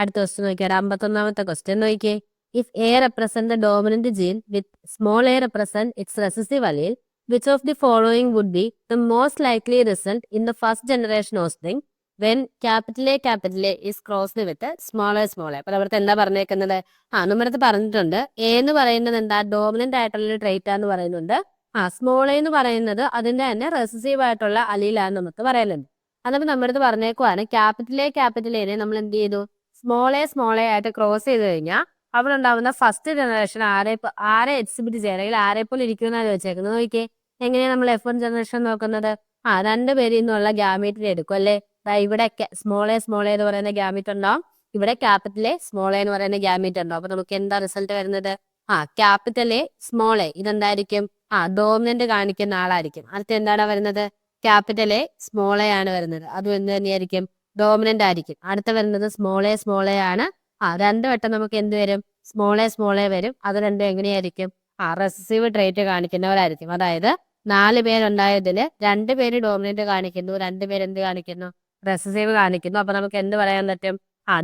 അടുത്ത ക്വസ്റ്റ്യൻ നോക്കിയാൽ 51ാമത്തെ ക്വസ്റ്റ്യൻ നോക്കിയേ. If A represent the dominant gene with small A represent its recessive allele, which of the following would be the most likely result in the first generation offspring when capital A is crossed with small a. അപ്പൊ അവിടുത്തെ എന്താ പറഞ്ഞേക്കുന്നത്? നമ്മുടെ പറഞ്ഞിട്ടുണ്ട് A എന്ന് പറയുന്നത് എന്താ dominant ആയിട്ടുള്ള ട്രേറ്റ് ആന്ന് പറയുന്നുണ്ട്. സ്മോൾ എ എന്ന് പറയുന്നത് അതിന്റെ തന്നെ റെസസീവ് ആയിട്ടുള്ള അലീലാണ് നമുക്ക് പറയുന്നുണ്ട്. അതപ്പോൾ നമ്മുടെ അടുത്ത് പറഞ്ഞേക്കുവാണ് ക്യാപിറ്റൽ എനെ നമ്മൾ എന്ത് ചെയ്തു സ്മോൾ എ ആയിട്ട് ക്രോസ് ചെയ്ത് കഴിഞ്ഞാൽ അവിടെ ഉണ്ടാവുന്ന ഫസ്റ്റ് ജനറേഷൻ ആരെ എക്സിബിറ്റ് ചെയ്യാൻ അല്ലെങ്കിൽ ആരെ പോലെ ഇരിക്കുന്നതാണ് വെച്ചേക്കുന്നത്. നോക്കിയേ എങ്ങനെയാ നമ്മൾ F1 ജനറേഷൻ നോക്കുന്നത്? രണ്ടുപേരിൽ നിന്നുള്ള ഗ്യാമീറ്റിനെ എടുക്കും അല്ലേ. ഇവിടെ സ്മോൾ എ എന്ന് പറയുന്ന ഗ്യാമീറ്റ് ഉണ്ടാവും, ഇവിടെ ക്യാപിറ്റൽ എ സ്മോൾ എ എന്ന് പറയുന്ന ഗ്യാമീറ്റ് ഉണ്ടാവും. അപ്പൊ നമുക്ക് എന്താ റിസൾട്ട് വരുന്നത്? ക്യാപിറ്റൽ എ സ്മോൾ എ ഇതെന്തായിരിക്കും? ഡോമിനന്റ് കാണിക്കുന്ന ആളായിരിക്കും. അടുത്ത എന്താണ് വരുന്നത്? ക്യാപിറ്റൽ എ സ്മോൾ എ ആണ് വരുന്നത്. അതും എന്ത് തന്നെയായിരിക്കും? ഡോമിനന്റ് ആയിരിക്കും. അടുത്ത വരുന്നത് സ്മോൾ എ ആണ്. രണ്ടു വട്ടം നമുക്ക് എന്ത് വരും? സ്മോൾ എ വരും. അത് രണ്ടും എങ്ങനെയായിരിക്കും? റെസസീവ് ട്രേറ്റ് കാണിക്കുന്നവരായിരിക്കും. അതായത് 4 പേരുണ്ടായതില് 2 പേര് ഡോമിനന്റ് കാണിക്കുന്നു, 2 പേര് എന്ത് കാണിക്കുന്നു? റെസസീവ് കാണിക്കുന്നു. അപ്പൊ നമുക്ക് എന്ത് പറയാൻ പറ്റും?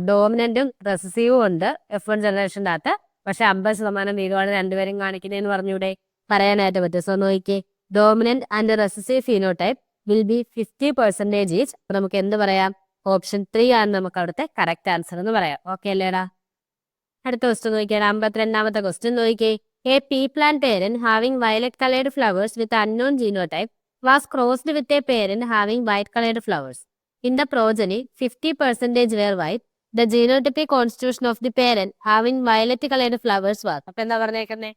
ഡോമിനന്റും റെസസീവും ഉണ്ട് F1 ജനറേഷൻ്റെ അകത്ത്. പക്ഷെ 50% വീതമാണ് രണ്ടുപേരും കാണിക്കുന്നതെന്ന് പറഞ്ഞൂടെ? പറയാനായിട്ട് പറ്റും. സോ നോക്കിയേ dominant and recessive phenotype will be 50% each. അപ്പൊ നമുക്ക് എന്ത് പറയാം? ഓപ്ഷൻ 3 ആണ് നമുക്ക് അവിടുത്തെ കറക്റ്റ് ആൻസർ എന്ന് പറയാം. ഓക്കെ അല്ലേടാ? അടുത്ത ക്വസ്റ്റ്യൻ നോക്കിയാൽ 52ാമത്തെ ക്വസ്റ്റ്യൻ നോക്കിയേ. A pea plant parent having violet coloured flowers with unknown genotype was crossed with a parent having white coloured flowers. In the progeny 50% were white. The genotypic constitution of the parent having violet coloured flowers was. അപ്പൊ എന്താ പറഞ്ഞേക്കുന്നത്?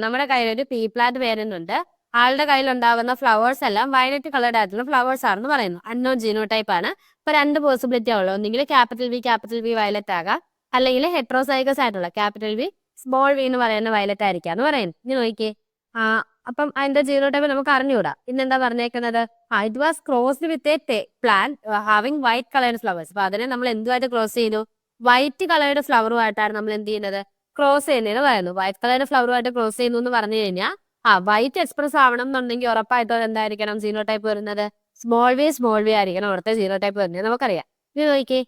നമ്മുടെ കയ്യിൽ ഒരു P plant parent ഉണ്ട്. ആളുടെ കയ്യിൽ ഉണ്ടാവുന്ന ഫ്ലവേഴ്സ് എല്ലാം വയലറ്റ് കളേർഡ് ആയിട്ടുള്ള ഫ്ലവേഴ്സ് ആണെന്ന് പറയുന്നു. അൺനോൺ ജീനോടൈപ്പ് ആണ്. ഇപ്പൊ 2 പോസിബിലിറ്റി ഉള്ളൂ. ഒന്നെങ്കിൽ ക്യാപിറ്റൽ വി വയലറ്റ് ആകാം, അല്ലെങ്കിൽ ഹെട്രോസൈഗസ് ആയിട്ടുള്ള ക്യാപിറ്റൽ വി സ്മോൾ വി എന്ന് പറയുന്ന വയലറ്റ് ആയിരിക്കാന്ന് പറയുന്നു. ഇനി നോക്കിയേ അപ്പം അതിന്റെ ജീനോടൈപ്പ് നമുക്ക് അറിഞ്ഞുകൂടാ. ഇന്നെന്താ പറഞ്ഞേക്കുന്നത്? It was crossed with A plant having white coloured flowers. അപ്പൊ അതിനെ നമ്മൾ എന്തുമായിട്ട് ക്രോസ് ചെയ്തു? വൈറ്റ് കളേർഡ് ഫ്ലവറുമായിട്ടാണ് നമ്മൾ എന്ത് ചെയ്യുന്നത്? ക്രോസ് ചെയ്യുന്നതിന് പറയുന്നു. വൈറ്റ് കളേർഡ് ഫ്ലവറുമായിട്ട് ക്രോസ് ചെയ്യുന്നു എന്ന് പറഞ്ഞു കഴിഞ്ഞാൽ വൈറ്റ് എക്സ്പ്രസ് ആവണം എന്നുണ്ടെങ്കിൽ ഉറപ്പായിട്ടും എന്തായിരിക്കണം ജീനോടൈപ്പ് വരുന്നത്? സ്മോൾ വി ആയിരിക്കണം അവിടുത്തെ ജീനോടൈപ്പ് വരുന്നത് നമുക്കറിയാം. ഇത് നോക്കിയേ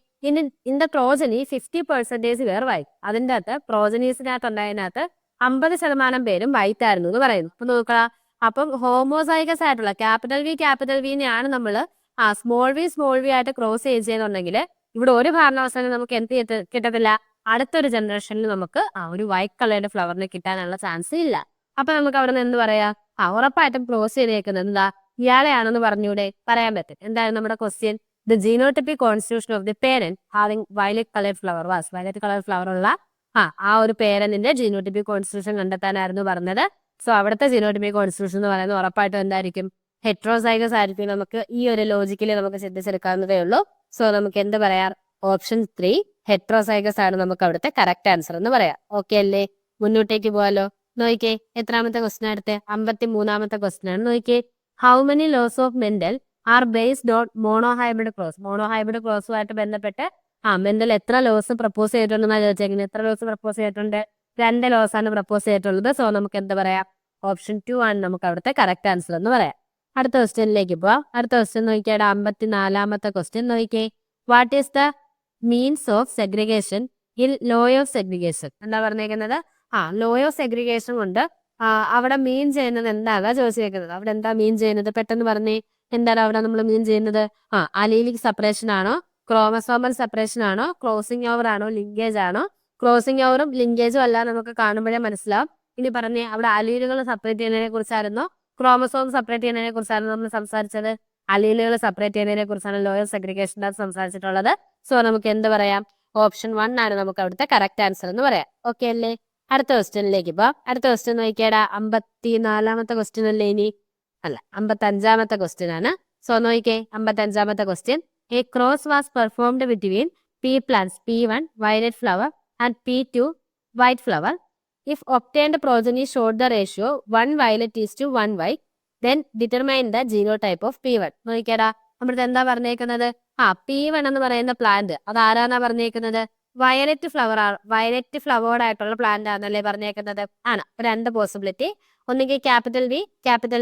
in the progeny 50% were white. അതിൻ്റെ അകത്ത് പ്രോജനീസിനകത്ത് ഉണ്ടായതിനകത്ത് 50% പേരും വൈറ്റ് ആയിരുന്നു എന്ന് പറയുന്നു. അപ്പൊ നോക്കാം. അപ്പം ഹോമോസൈഗസ് ആയിട്ടുള്ള ക്യാപിറ്റൽ വിനെയാണ് നമ്മൾ സ്മോൾ വി ആയിട്ട് ക്രോസ് ചെയ്യുന്നുണ്ടെങ്കിൽ ഇവിടെ ഒരു കാരണവശാലും നമുക്ക് എന്ത് കിട്ടത്തില്ല? അടുത്തൊരു ജനറേഷനിൽ നമുക്ക് ഒരു വൈറ്റ് കളേർഡ് ഫ്ലവറിന് കിട്ടാനുള്ള ചാൻസ് ഇല്ല. അപ്പൊ നമുക്ക് അവിടെ നിന്ന് എന്ത് പറയാ? ഉറപ്പായിട്ടും ക്രോസ് ചെയ്തേക്കുന്നത് എന്താ? ഇയാളെയാണെന്ന് പറഞ്ഞൂടെ? പറയാൻ പറ്റും. എന്തായാലും നമ്മുടെ question the genotypic constitution of the parent having violet colour flower was. Violet colour flower ഉള്ള ഒരു പേരന്റിന്റെ ജീനോടൈപ്പിക് കോൺസ്റ്റിറ്റ്യൂഷൻ കണ്ടെത്താനായിരുന്നു പറഞ്ഞത്. സോ അവിടുത്തെ ജീനോടൈപ്പിക് കോൺസ്റ്റിറ്റ്യൂഷൻ എന്ന് പറയുന്നത് ഉറപ്പായിട്ടും എന്തായിരിക്കും? ഹെട്രോസൈഗസ് ആയിരിക്കും. നമുക്ക് ഈ ഒരു ലോജിക്കലി നമുക്ക് ചിന്തിച്ചെടുക്കാവുന്നതേ ഉള്ളൂ. സോ നമുക്ക് എന്ത് പറയാം? ഓപ്ഷൻ 3 ഹെട്രോസൈഗസ് ആണ് നമുക്ക് അവിടുത്തെ കറക്റ്റ് ആൻസർ എന്ന് പറയാം. ഓക്കെ അല്ലേ? മുന്നോട്ടേക്ക് പോകാലോ. നോക്കിയേ എത്രാമത്തെ ക്വസ്റ്റ്യൻ അടുത്ത്? 53ാമത്തെ ക്വസ്റ്റ്യൻ ആണ്. നോക്കിയേ how many laws of Mendel are based on monohybrid ക്രോസുമായിട്ട് ബന്ധപ്പെട്ട് മെന്റൽ എത്ര ലോസ് പ്രപ്പോസ് ചെയ്തിട്ടുണ്ടെന്നാണ് ചോദിച്ചേക്കുന്നത്. എത്ര ലോസ് പ്രപ്പോസ് ചെയ്തിട്ടുണ്ട്? 2 ലോസ് ആണ് പ്രപ്പോസ് ചെയ്തിട്ടുള്ളത്. സോ നമുക്ക് എന്ത് പറയാം? ഓപ്ഷൻ 2 ആണ് നമുക്ക് അവിടുത്തെ കറക്റ്റ് ആൻസർ എന്ന് പറയാം. അടുത്ത ക്വസ്റ്റ്യനിലേക്ക് പോവാം. അടുത്ത ക്വസ്റ്റ്യൻ നോക്കിയാൽ 54ാമത്തെ ക്വസ്റ്റ്യൻ നോക്കിയേ. What is the means of segregation in law of segregation? എന്താ പറഞ്ഞേക്കുന്നത്? ലോ ഓഫ് സെഗ്രിഗേഷൻ കൊണ്ട് അവിടെ മീൻ ചെയ്യുന്നത് എന്താണ് ചോദിച്ചേക്കുന്നത്. അവിടെ എന്താ മീൻ ചെയ്യുന്നത്? പെട്ടെന്ന് പറഞ്ഞേ. എന്താണ് അവിടെ നമ്മൾ മീൻ ചെയ്യുന്നത്? അലീലിക് സെപ്പറേഷൻ ആണോ? ക്രോമസോമൽ സെപ്പറേഷൻ ആണോ? ക്രോസിംഗ് ഓവർ ആണോ? ലിങ്കേജ് ആണോ? ക്രോസിംഗ് ഓവറും ലിങ്കേജും അല്ല നമുക്ക് കാണുമ്പോഴേ മനസ്സിലാവും. ഇനി പറഞ്ഞേ അവിടെ അലീലുകൾ സെപ്പറേറ്റ് ചെയ്യുന്നതിനെ കുറിച്ചായിരുന്നോ ക്രോമസോം സെപ്പറേറ്റ് ചെയ്യുന്നതിനെ കുറിച്ചായിരുന്നു നമ്മൾ സംസാരിച്ചത്? അലീലുകൾ സെപ്പറേറ്റ് ചെയ്യുന്നതിനെ കുറിച്ചാണ് ലോയർ സെഗ്രിഗേഷൻ്റെ സംസാരിച്ചിട്ടുള്ളത്. സോ നമുക്ക് എന്ത് പറയാം? ഓപ്ഷൻ 1 ആണ് നമുക്ക് അവിടുത്തെ കറക്റ്റ് ആൻസർ എന്ന് പറയാം. ഓക്കെ അല്ലേ? അടുത്ത ക്വസ്റ്റ്യനിലേക്ക് പോവാം. അടുത്ത ക്വസ്റ്റ്യൻ നോക്കിയാടാ 54ാമത്തെ ക്വസ്റ്റ്യൻ അല്ലേ? ഇനി അല്ല 55ാമത്തെ ക്വസ്റ്റ്യൻ ആണ്. സോ നോക്കിയേ 55ാമത്തെ question. A cross was performed between pea plants P1 violet flower and P2 white flower. If obtained progeny showed the ratio 1 violet is to 1 white, then determine the genotype of P1. നോക്കിയാടാ നമ്മുടെ എന്താ പറഞ്ഞേക്കുന്നത്? P1 എന്ന് പറയുന്ന plant അത് ആരാന്നാ പറഞ്ഞേക്കുന്നത്? Violet flavoured ആയിട്ടുള്ള plant ആണല്ലേ പറഞ്ഞേക്കുന്നത്? ആണ്. 2 പോസിബിലിറ്റി. ഒന്നുകിൽ ക്യാപിറ്റൽ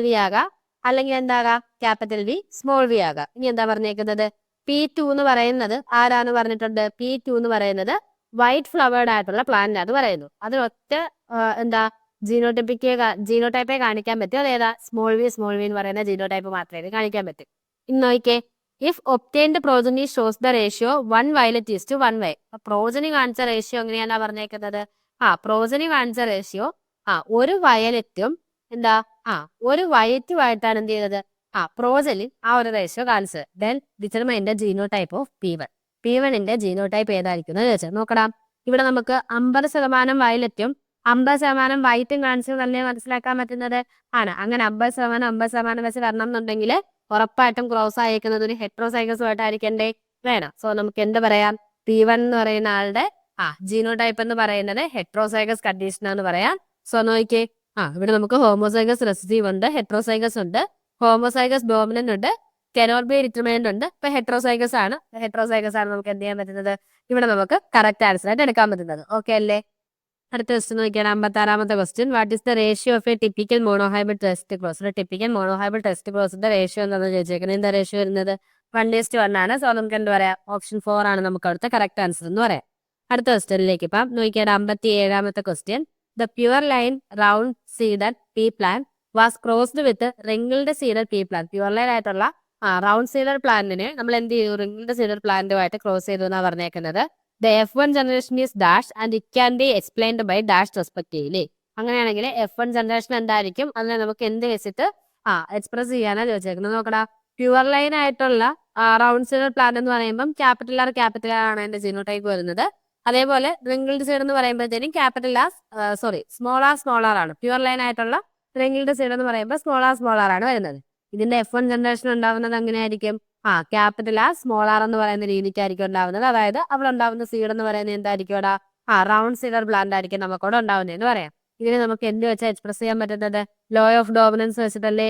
വി ആകാം, അല്ലെങ്കിൽ എന്താകാം? ക്യാപിറ്റൽ വി സ്മോൾ വി ആകാം. ഇനി എന്താ പറഞ്ഞേക്കുന്നത്? P2 എന്ന് പറയുന്നത് ആരാന്ന് പറഞ്ഞിട്ടുണ്ട്? P2 എന്ന് പറയുന്നത് വൈറ്റ് ഫ്ലവേർഡ് ആയിട്ടുള്ള പ്ലാന്റ് ആണ് പറയുന്നു. അതിനൊറ്റ എന്താ ജീനോടൈപ്പേ കാണിക്കാൻ പറ്റും. അതേതാ? സ്മോൾ വി എന്ന് പറയുന്ന ജീനോടൈപ്പ് മാത്രമേ കാണിക്കാൻ പറ്റും. ഇന്ന് നോക്കിയേ, if obtained progeny shows the ratio 1 violet is to 1 white. Progeny കാണിച്ച റേഷ്യോ എങ്ങനെയാണ് പറഞ്ഞേക്കുന്നത്? പ്രോജനി കാണിച്ച റേഷ്യോ ഒരു വയലറ്റും എന്താ ഒരു വൈറ്റുമായിട്ടാണ് എന്ത് ചെയ്തത്? പ്രോജനിൽ ആ ഒരു റേഷ്യോ കാണിച്ചത്. Then determine the genotype of P1. P1ന്റെ ജീനോടൈപ്പ് ഏതായിരിക്കും എന്ന് ചോദിച്ചാൽ നോക്കണം. ഇവിടെ നമുക്ക് 50% വയലറ്റും 50% വൈറ്റും കാണിച്ചതല്ലേ മനസ്സിലാക്കാൻ പറ്റുന്നത്? ആണ്. അങ്ങനെ 50% വെച്ച് വരണം എന്നുണ്ടെങ്കിൽ ഉറപ്പായിട്ടും ക്രോസ് അയക്കുന്നത് ഒരു ഹെട്രോസൈഗസുമായിട്ടായിരിക്കണ്ടേ? വേണം. സോ നമുക്ക് എന്ത് പറയാം? P1 എന്ന് പറയുന്ന ആളുടെ ജീനോടൈപ്പ് എന്ന് പറയുന്നത് ഹെട്രോസൈഗസ് കണ്ടീഷൻ എന്ന് പറയാം. സോ നോക്കിയേ, ഇവിടെ നമുക്ക് ഹോമോസൈഗസ് റെസസീവ് ഉണ്ട്, ഹെട്രോസൈഗസ് ഉണ്ട്, ഹോമോസൈഗസ് ഡോമിനന്റ് ഉണ്ട്, കനോട്ട് ബി ഡിറ്റർമിനന്റ് ഉണ്ട്. ഇപ്പൊ ഹെട്രോസൈഗസ് ആണ് നമുക്ക് എന്ത് ചെയ്യാൻ പറ്റുന്നത്? ഇവിടെ നമുക്ക് കറക്റ്റ് ആൻസർ ആയിട്ട് എടുക്കാൻ പറ്റുന്നത്. ഓക്കെ അല്ലേ? അടുത്ത ക്വസ്റ്റ്യൻ നോക്കിയാണ് 56ാമത്തെ question. What is the ratio of a typical monohybrid test cross? Typical monohybrid test ക്ലോസിന്റെ റേഷ്യോ എന്താണെന്ന് ചോദിച്ചേക്കുന്നത്. എന്താ റേഷ്യോ വരുന്നത്? 1:1 ആണ്. സോ നമുക്ക് എന്ത് പറയാം? ഓപ്ഷൻ 4 ആണ് നമുക്ക് അവിടുത്തെ കറക്റ്റ് ആൻസർ എന്ന് പറയാം. അടുത്ത ക്വസ്റ്റ്യനിലേക്ക് ഇപ്പം നോക്കിയാണ് 57ാമത്തെ question. The pure line round seeded pea plant was crossed with wrinkled seeded pea plant. Pure line ആയിട്ടുള്ള റൗണ്ട് സീഡഡ് പ്ലാന്റിനെ നമ്മൾ എന്ത് ചെയ്തു? റിംഗിൾഡ് സീഡഡ് പ്ലാന്റുമായിട്ട് ക്രോസ് ചെയ്തു എന്നാണ് പറഞ്ഞേക്കുന്നത്. The F1 generation is dash and it can be explained by dash respectively. അങ്ങനെയാണെങ്കിൽ F1 generation എന്തായിരിക്കും? അതിനെ നമുക്ക് എന്ത് വെച്ചിട്ട് എക്സ്പ്രസ് ചെയ്യാനാണ് ചോദിച്ചേക്കുന്നത്. നോക്കടാ, പ്യുവർ ലൈൻ ആയിട്ടുള്ള റൗണ്ട് സീഡഡ് പ്ലാന്റ് എന്ന് പറയുമ്പോൾ ക്യാപിറ്റൽ ആർ ആണ് അതിന്റെ ജീനോടൈപ്പ് വരുന്നത്. അതേപോലെ റിംഗിൾഡ് സീഡ് എന്ന് പറയുമ്പോഴത്തേനും സ്മോൾ ആർ ആണ്. പ്യുവർ ലൈൻ ആയിട്ടുള്ള റിംഗിൾഡ് സീഡ് എന്ന് പറയുമ്പോൾ സ്മോൾ ആർ ആണ് വരുന്നത്. ഇതിന്റെ F1 ജനറേഷൻ ഉണ്ടാവുന്നത് എങ്ങനെയായിരിക്കും? ക്യാപിറ്റൽ ആർ സ്മോൾ ആർ എന്ന് പറയുന്ന രീതിക്കായിരിക്കും ഉണ്ടാവുന്നത്. അതായത് അവിടെ ഉണ്ടാവുന്ന സീഡ് എന്ന് പറയുന്നത് എന്തായിരിക്കും? അവിടെ റൗണ്ട് സീഡഡ് പ്ലാന്റ് ആയിരിക്കും നമുക്കവിടെ ഉണ്ടാവുന്നതെന്ന് പറയാം. ഇതിനെ നമുക്ക് എന്ത് വെച്ചാൽ എക്സ്പ്രസ് ചെയ്യാൻ പറ്റുന്നത്? ലോ ഓഫ് ഡോമിനൻസ് വെച്ചിട്ടല്ലേ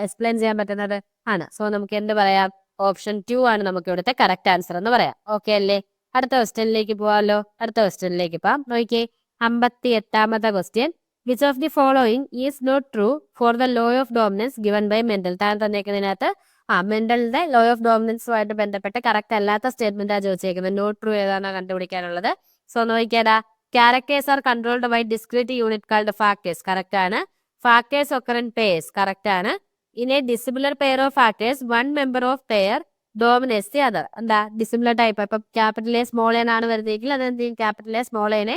എക്സ്പ്ലെയിൻ ചെയ്യാൻ പറ്റുന്നത്? ആണ്. സോ നമുക്ക് എന്ത് പറയാം? ഓപ്ഷൻ 2 ആണ് നമുക്ക് ഇവിടുത്തെ കറക്റ്റ് ആൻസർ എന്ന് പറയാം. ഓക്കെ അല്ലേ? അടുത്ത ക്വസ്റ്റ്യനിലേക്ക് പോവാമല്ലോ. അടുത്ത ക്വസ്റ്റ്യനിലേക്ക് പോവാം. നോക്കിയേ, 58ാമത്തെ question. Which of the following is not true for the law of dominance given by Mendel? താൻ തന്നേക്കുന്നതിനകത്ത് മെന്റലിന്റെ ലോ ഓഫ് ഡോമിനൻസുമായിട്ട് ബന്ധപ്പെട്ട് കറക്റ്റ് അല്ലാത്ത സ്റ്റേറ്റ്മെന്റ് ആണ് ചോദിച്ചേക്കുന്നത്. നോട്ട് ട്രൂ ഏതാണ് കണ്ടുപിടിക്കാനുള്ളത്? സോ നോക്കിയാടാ, characters are controlled by discrete unit called factors. Correct ആണ്. Factors occur in pairs. Correct ആണ്. In a dissimilar pair of factors one member of pair dominates the other. എന്താ dissimilar type? ഇപ്പൊ capital A small N ആണ് വരുന്നതെങ്കിൽ അതെന്ത് ചെയ്യും? Capital A small എനെ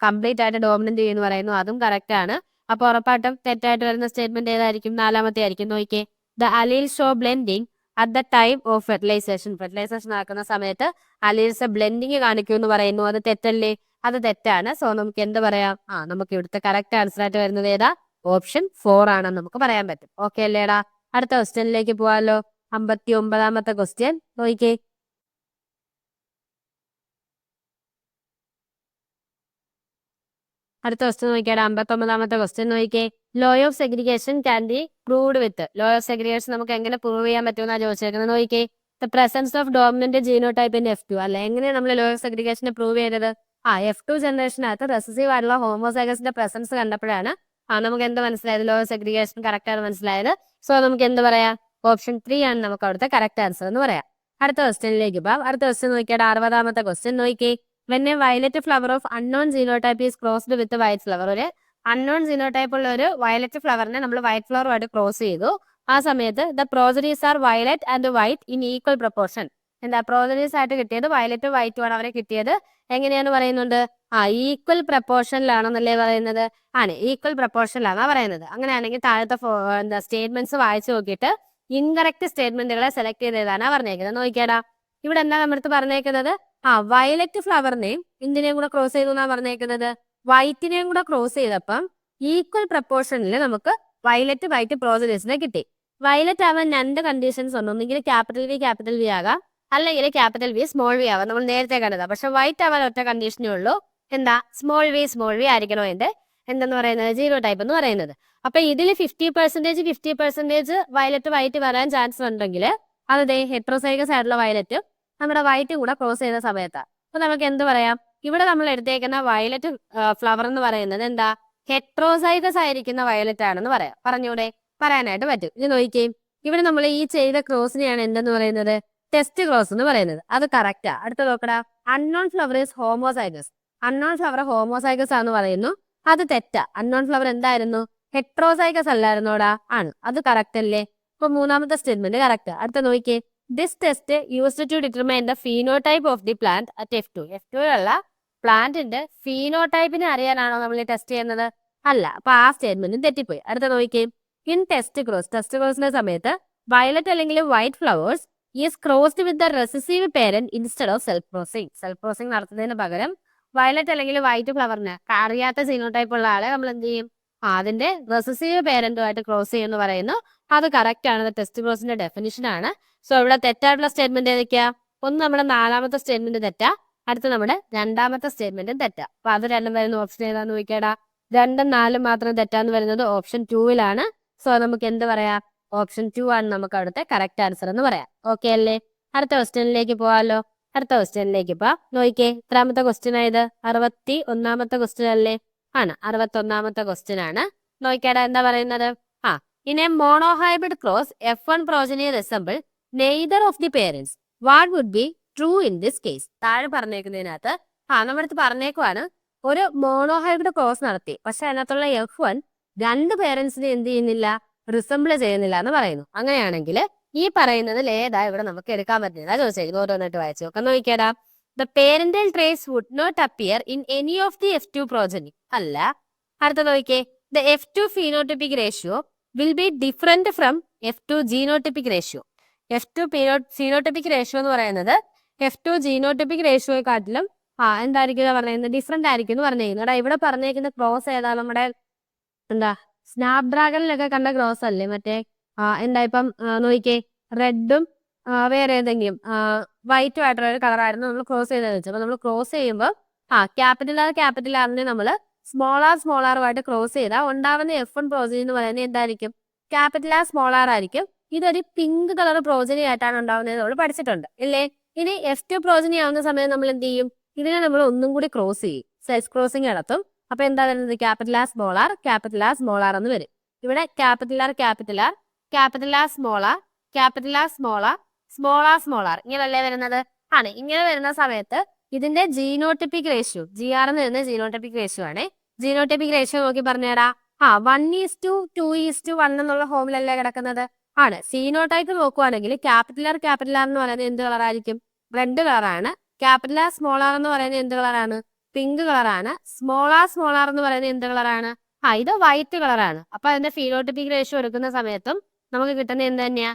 complete ആയിട്ട് ഡോമിനന്റ് ചെയ്യുന്നു പറയുന്നു. അതും കറക്റ്റ് ആണ്. അപ്പൊ ഉറപ്പായിട്ടും തെറ്റായിട്ട് വരുന്ന സ്റ്റേറ്റ്മെന്റ് ഏതായിരിക്കും? 4ാമത്തെ ആയിരിക്കും. നോക്കിയേ, the allele show blending at the time of fertilization. Fertilization നടക്കുന്ന സമയത്ത് അലീൽസ് ബ്ലെൻഡിങ് കാണിക്കൂ എന്ന് പറയുന്നു. അത് തെറ്റല്ലേ? അത് തെറ്റാണ്. സോ നമുക്ക് എന്ത് പറയാം? നമുക്ക് ഇവിടുത്തെ കറക്റ്റ് ആൻസർ ആയിട്ട് വരുന്നത് ഏതാ? ഓപ്ഷൻ 4 ആണെന്ന് നമുക്ക് പറയാൻ പറ്റും. ഓക്കെ അല്ലേടാ? അടുത്ത ക്വസ്റ്റ്യനിലേക്ക് പോവാലോ. 59ാമത്തെ ക്വസ്റ്റ്യൻ നോക്കിയേ. അടുത്ത ക്വസ്റ്റ്യൻ നോക്കിയാൽ 59ാമത്തെ ക്വസ്റ്റ്യൻ നോക്കിയേ. Law of segregation can be proved with. Law of segregation നമുക്ക് എങ്ങനെ പ്രൂവ് ചെയ്യാൻ പറ്റുമെന്നാണ് ചോദിച്ചേക്കുന്നത്. നോക്കിയേ, the presence of dominant genotype in F2. അല്ല, എങ്ങനെയാണ് നമ്മൾ ലോ ഓഫ് സെഗ്രിഗേഷനെ പ്രൂവ് ചെയ്തത്? F2 ജനറേഷനകത്ത് റെസസീവ് ആയിട്ടുള്ള ഹോമോസൈഗസിന്റെ പ്രസൻസ് കണ്ടപ്പോഴാണ് നമുക്ക് എന്ത് മനസ്സിലായത്? ലോ ഓഫ് സെഗ്രിഗേഷൻ കറക്റ്റ് ആണ് മനസ്സിലായത്. സോ നമുക്ക് എന്ത് പറയാം? ഓപ്ഷൻ 3 ആണ് നമുക്ക് അവിടുത്തെ കറക്റ്റ് ആൻസർ എന്ന് പറയാം. അടുത്ത ക്വസ്റ്റ്യനിലേക്ക് പോകാം. അടുത്ത ക്വസ്റ്റ്യൻ നോക്കിയാൽ 60ാമത്തെ ക്വസ്റ്റ്യൻ നോക്കിയേ. When A violet flower of unknown genotype is crossed with white flower. ഒരു അൺനോൺ ജീനോടൈപ്പ് ഉള്ള ഒരു വയലറ്റ് ഫ്ലവറിനെ നമ്മൾ വൈറ്റ് ഫ്ലവറുമായിട്ട് ക്രോസ് ചെയ്തു. ആ സമയത്ത് the progenies are violet and white in equal proportion. എന്താ പ്രോജനീസ് ആയിട്ട് കിട്ടിയത്? വയലറ്റും വൈറ്റും ആണ് അവരെ കിട്ടിയത്. എങ്ങനെയാണ് പറയുന്നുണ്ട്? ഈക്വൽ പ്രപ്പോർഷനിലാണെന്നല്ലേ പറയുന്നത്? ആണ്, ഈക്വൽ പ്രപ്പോർഷനിലാണെന്നാ പറയുന്നത്. അങ്ങനെയാണെങ്കിൽ താഴത്തെ സ്റ്റേറ്റ്മെന്റ്സ് വായിച്ചു നോക്കിയിട്ട് ഇൻകറക്റ്റ് സ്റ്റേറ്റ്മെന്റുകളെ സെലക്ട് ചെയ്തതാണ് പറഞ്ഞേക്കുന്നത്. നോക്കിയാടാ, ഇവിടെ എന്താ നമ്മുടെ പറഞ്ഞേക്കുന്നത്? വയലറ്റ് ഫ്ലവറിനെയും എന്തിനേയും കൂടെ ക്രോസ് ചെയ്തു എന്നാ പറഞ്ഞേക്കുന്നത്? വൈറ്റിനെയും കൂടെ ക്രോസ് ചെയ്തപ്പം ഈക്വൽ പ്രപ്പോർഷനിൽ നമുക്ക് വൈറ്റ് പ്രോജനീസിനെ കിട്ടി. വയലറ്റ് ആവാൻ 2 കണ്ടീഷൻസ് ഉണ്ട്. ഒന്നെങ്കിൽ ക്യാപിറ്റൽ വി ആകാം, അല്ലെങ്കിൽ ക്യാപിറ്റൽ വി സ്മോൾ വി ആവാം. നമ്മൾ നേരത്തെ കണ്ടത്. പക്ഷെ വൈറ്റ് ആവാൻ ഒറ്റ കണ്ടീഷനേ ഉള്ളൂ. എന്താ? സ്മോൾ വി ആയിരിക്കണോ എന്തെന്ന് പറയുന്നത്? ജീനോടൈപ്പ് എന്ന് പറയുന്നത്. അപ്പൊ ഇതിൽ 50% വയലറ്റ് വരാൻ ചാൻസ് ഉണ്ടെങ്കിൽ അത് ഹെട്രോസൈഗസ് ആയിട്ടുള്ള വയലറ്റും നമ്മുടെ വൈറ്റും കൂടെ ക്രോസ് ചെയ്ത സമയത്താണ്. അപ്പൊ നമുക്ക് എന്ത് പറയാം? ഇവിടെ നമ്മൾ എടുത്തേക്കുന്ന വയലറ്റ് ഫ്ലവർ എന്ന് പറയുന്നത് എന്താ? ഹെട്രോസൈഗസ് ആയിരിക്കുന്ന വയലറ്റ് ആണെന്ന് പറയാം. പറയാനായിട്ട് പറ്റും. ഇത് നോക്കിയും ഇവിടെ നമ്മൾ ഈ ചെയ്ത ക്രോസിനെയാണ് എന്തെന്ന് പറയുന്നത്? ടെസ്റ്റ് ക്ലോസ് എന്ന് പറയുന്നത്. അത് കറക്റ്റാ. അടുത്ത നോക്കടാ, unknown flower is homozygous. Unknown flower homozygous ആണെന്ന് പറയുന്നു. അത് തെറ്റാ. അൺനോൺ ഫ്ലവർ എന്തായിരുന്നു? ഹെട്രോസൈഗസ് അല്ലായിരുന്നോടാ? ആണ്. അത് കറക്റ്റ് അല്ലേ? ഇപ്പൊ മൂന്നാമത്തെ സ്റ്റേറ്റ്മെന്റ് കറക്റ്റാ. അടുത്ത നോക്കിയേ, this test used to determine the phenotype of the plant at F2. F2ലുള്ള പ്ലാന്റിന്റെ ഫീനോടൈപ്പിനെ അറിയാനാണോ നമ്മൾ ഈ ടെസ്റ്റ് ചെയ്യുന്നത്? അല്ല. അപ്പൊ ആ സ്റ്റേറ്റ്മെന്റും തെറ്റിപ്പോയി. അടുത്ത നോക്കിയേ, ഇൻ ടെസ്റ്റ് ക്രോസിന്റെ സമയത്ത് വയലറ്റ് അല്ലെങ്കിൽ white flowers is crossed with the recessive parent instead of self crossing. Self crossing നടത്തുന്നതിന് പകരം വയലറ്റ് അല്ലെങ്കിൽ വൈറ്റ് ഫ്ലവറിന് അറിയാത്ത സീനോടൈപ്പ് ഉള്ള ആളെ നമ്മൾ എന്ത് ചെയ്യും? അതിന്റെ റെസസീവ് പേരന്റുമായിട്ട് ക്രോസ് ചെയ്യുമെന്ന് പറയുന്നു. അത് കറക്റ്റ് ആണ്. ടെസ്റ്റ് ക്രോസിന്റെ ഡെഫിനിഷൻ ആണ്. സോ ഇവിടെ തെറ്റായിട്ടുള്ള സ്റ്റേറ്റ്മെന്റ് ഏതൊക്കെയാ? ഒന്ന് നമ്മുടെ നാലാമത്തെ സ്റ്റേറ്റ്മെന്റ് തെറ്റാ, അടുത്ത നമ്മുടെ രണ്ടാമത്തെ സ്റ്റേറ്റ്മെന്റും തെറ്റാ. അപ്പൊ അത് രണ്ടും വരുന്ന ഓപ്ഷൻ ഏതാന്ന് നോക്കിയാടാ. 2ഉം 4ഉം മാത്രം തെറ്റാന്ന് വരുന്നത് ഓപ്ഷൻ 2ലാണ്. സോ നമുക്ക് എന്ത് പറയാം? ഓപ്ഷൻ 2 ആണ് നമുക്ക് അവിടുത്തെ കറക്റ്റ് ആൻസർ എന്ന് പറയാം. ഓക്കെ അല്ലേ? അടുത്ത ക്വസ്റ്റ്യനിലേക്ക് പോവാലോ. അടുത്ത ക്വസ്റ്റ്യനിലേക്ക് പോവാം. നോക്കിക്കേ, എത്രാമത്തെ ക്വസ്റ്റ്യൻ ആയത്? 61ാമത്തെ ക്വസ്റ്റ്യൻ അല്ലേ? ആണ്. 61ാമത്തെ ക്വസ്റ്റ്യൻ ആണ്. നോക്കിയാടാ, എന്താ പറയുന്നത്? In A monohybrid cross F1 progeny resemble neither of the parents. What would be true in this case? താഴെ പറഞ്ഞേക്കുന്നതിനകത്ത് നമ്മുടെ അടുത്ത് പറഞ്ഞേക്കുവാണ്, ഒരു മോണോഹൈബ്രിഡ് ക്രോസ് നടത്തി, പക്ഷെ അതിനകത്തുള്ള F1 രണ്ട് പേരൻസിനെ എന്ത് ചെയ്യുന്നില്ല? റിസംബിൾ ചെയ്യുന്നില്ല എന്ന് പറയുന്നു. അങ്ങനെയാണെങ്കിൽ ഈ പറയുന്നതിൽ ഏതാ ഇവിടെ നമുക്ക് എടുക്കാൻ പറ്റുന്നില്ല ചോദിച്ചേക്കുന്നു. ഓരോന്നിട്ട് വായിച്ചു നോക്കാം. നോക്കിയാടാ, the parental traits would not appear in any of the F2 progeny. അല്ല. അടുത്ത നോക്കിയേ, the F2 phenotypic ratio will be different from F2 genotypic ratio. F2 phenotypic ratio എന്ന് പറയുന്നത് F2 genotypic ratioയെക്കാട്ടിലും എന്തായിരിക്കും പറയുന്നത്? ഡിഫറെന്റ് ആയിരിക്കും എന്ന് പറഞ്ഞേക്കുന്നു. എടാ, ഇവിടെ പറഞ്ഞേക്കുന്ന ക്രോസ് ഏതാ? നമ്മുടെ എന്താ സ്നാപ്ഡ്രാഗണിലൊക്കെ കണ്ട ക്രോസ് അല്ലേ? മറ്റേ എന്താ ഇപ്പം നോക്കിക്കേ, റെഡും വേറെ ഏതെങ്കിലും വൈറ്റും ആയിട്ടുള്ള ഒരു കളറായിരുന്നു നമ്മൾ ക്രോസ് ചെയ്തെന്ന് വെച്ചാൽ. അപ്പൊ നമ്മൾ ക്രോസ് ചെയ്യുമ്പോൾ ക്യാപിറ്റൽ ആറിനെ നമ്മൾ സ്മോൾ ആറുമായിട്ട് ക്രോസ് ചെയ്താൽ ഉണ്ടാവുന്ന F1 പ്രോജനി എന്ന് പറയുന്നത് എന്തായിരിക്കും? ക്യാപിറ്റൽ ആർ സ്മോൾ ആർ ആയിരിക്കും. ഇതൊരു പിങ്ക് കളർ പ്രോജനി ആയിട്ടാണ് ഉണ്ടാവുന്നത് നമ്മൾ പഠിച്ചിട്ടുണ്ട് ഇല്ലേ? ഇനി F2 പ്രോജനി ആവുന്ന സമയത്ത് നമ്മൾ എന്ത് ചെയ്യും? ഇതിനെ നമ്മൾ ഒന്നും കൂടി ക്രോസ് ചെയ്യും, സെൽഫ് ക്രോസിംഗ് നടത്തും. അപ്പൊ എന്താ വരുന്നത്? ക്യാപിറ്റൽ ആർ സ്മോൾ ആർ എന്ന് വരും. ഇവിടെ ക്യാപിറ്റൽ ആർ സ്മോൾ ആർ ഇങ്ങനല്ലേ വരുന്നത്? ആണ്. ഇങ്ങനെ വരുന്ന സമയത്ത് ഇതിന്റെ ജീനോട്ടിപ്പിക് റേഷ്യോ, GR എന്ന് വരുന്നത് ജീനോട്ടിപ്പിക് റേഷ്യോ ആണ്. ജീനോട്ടിപ്പിക് റേഷ്യോ നോക്കി പറഞ്ഞുതരാ. 1:2:1 എന്നുള്ള ഫോമിലല്ലേ കിടക്കുന്നത്? ആണ്. സീനോടൈപ്പ് നോക്കുവാണെങ്കിൽ ക്യാപിറ്റൽ ആർ എന്ന് പറയുന്നത് എന്ത് കളറായിരിക്കും? റെഡ് കളറാണ്. ക്യാപിറ്റൽ ആർ സ്മോൾ ആർ എന്ന് പറയുന്നത് എന്ത് കളറാണ്? പിങ്ക് കളറാണ്. സ്മോൾ ആർ എന്ന് പറയുന്നത് എന്ത് കളറാണ്? ഇത് വൈറ്റ് കളറാണ്. അപ്പൊ അതിന്റെ ഫീനോട്ടിപ്പിക് റേഷ്യോ എടുക്കുന്ന സമയത്തും നമുക്ക് കിട്ടുന്നത് എന്ത് തന്നെയാ?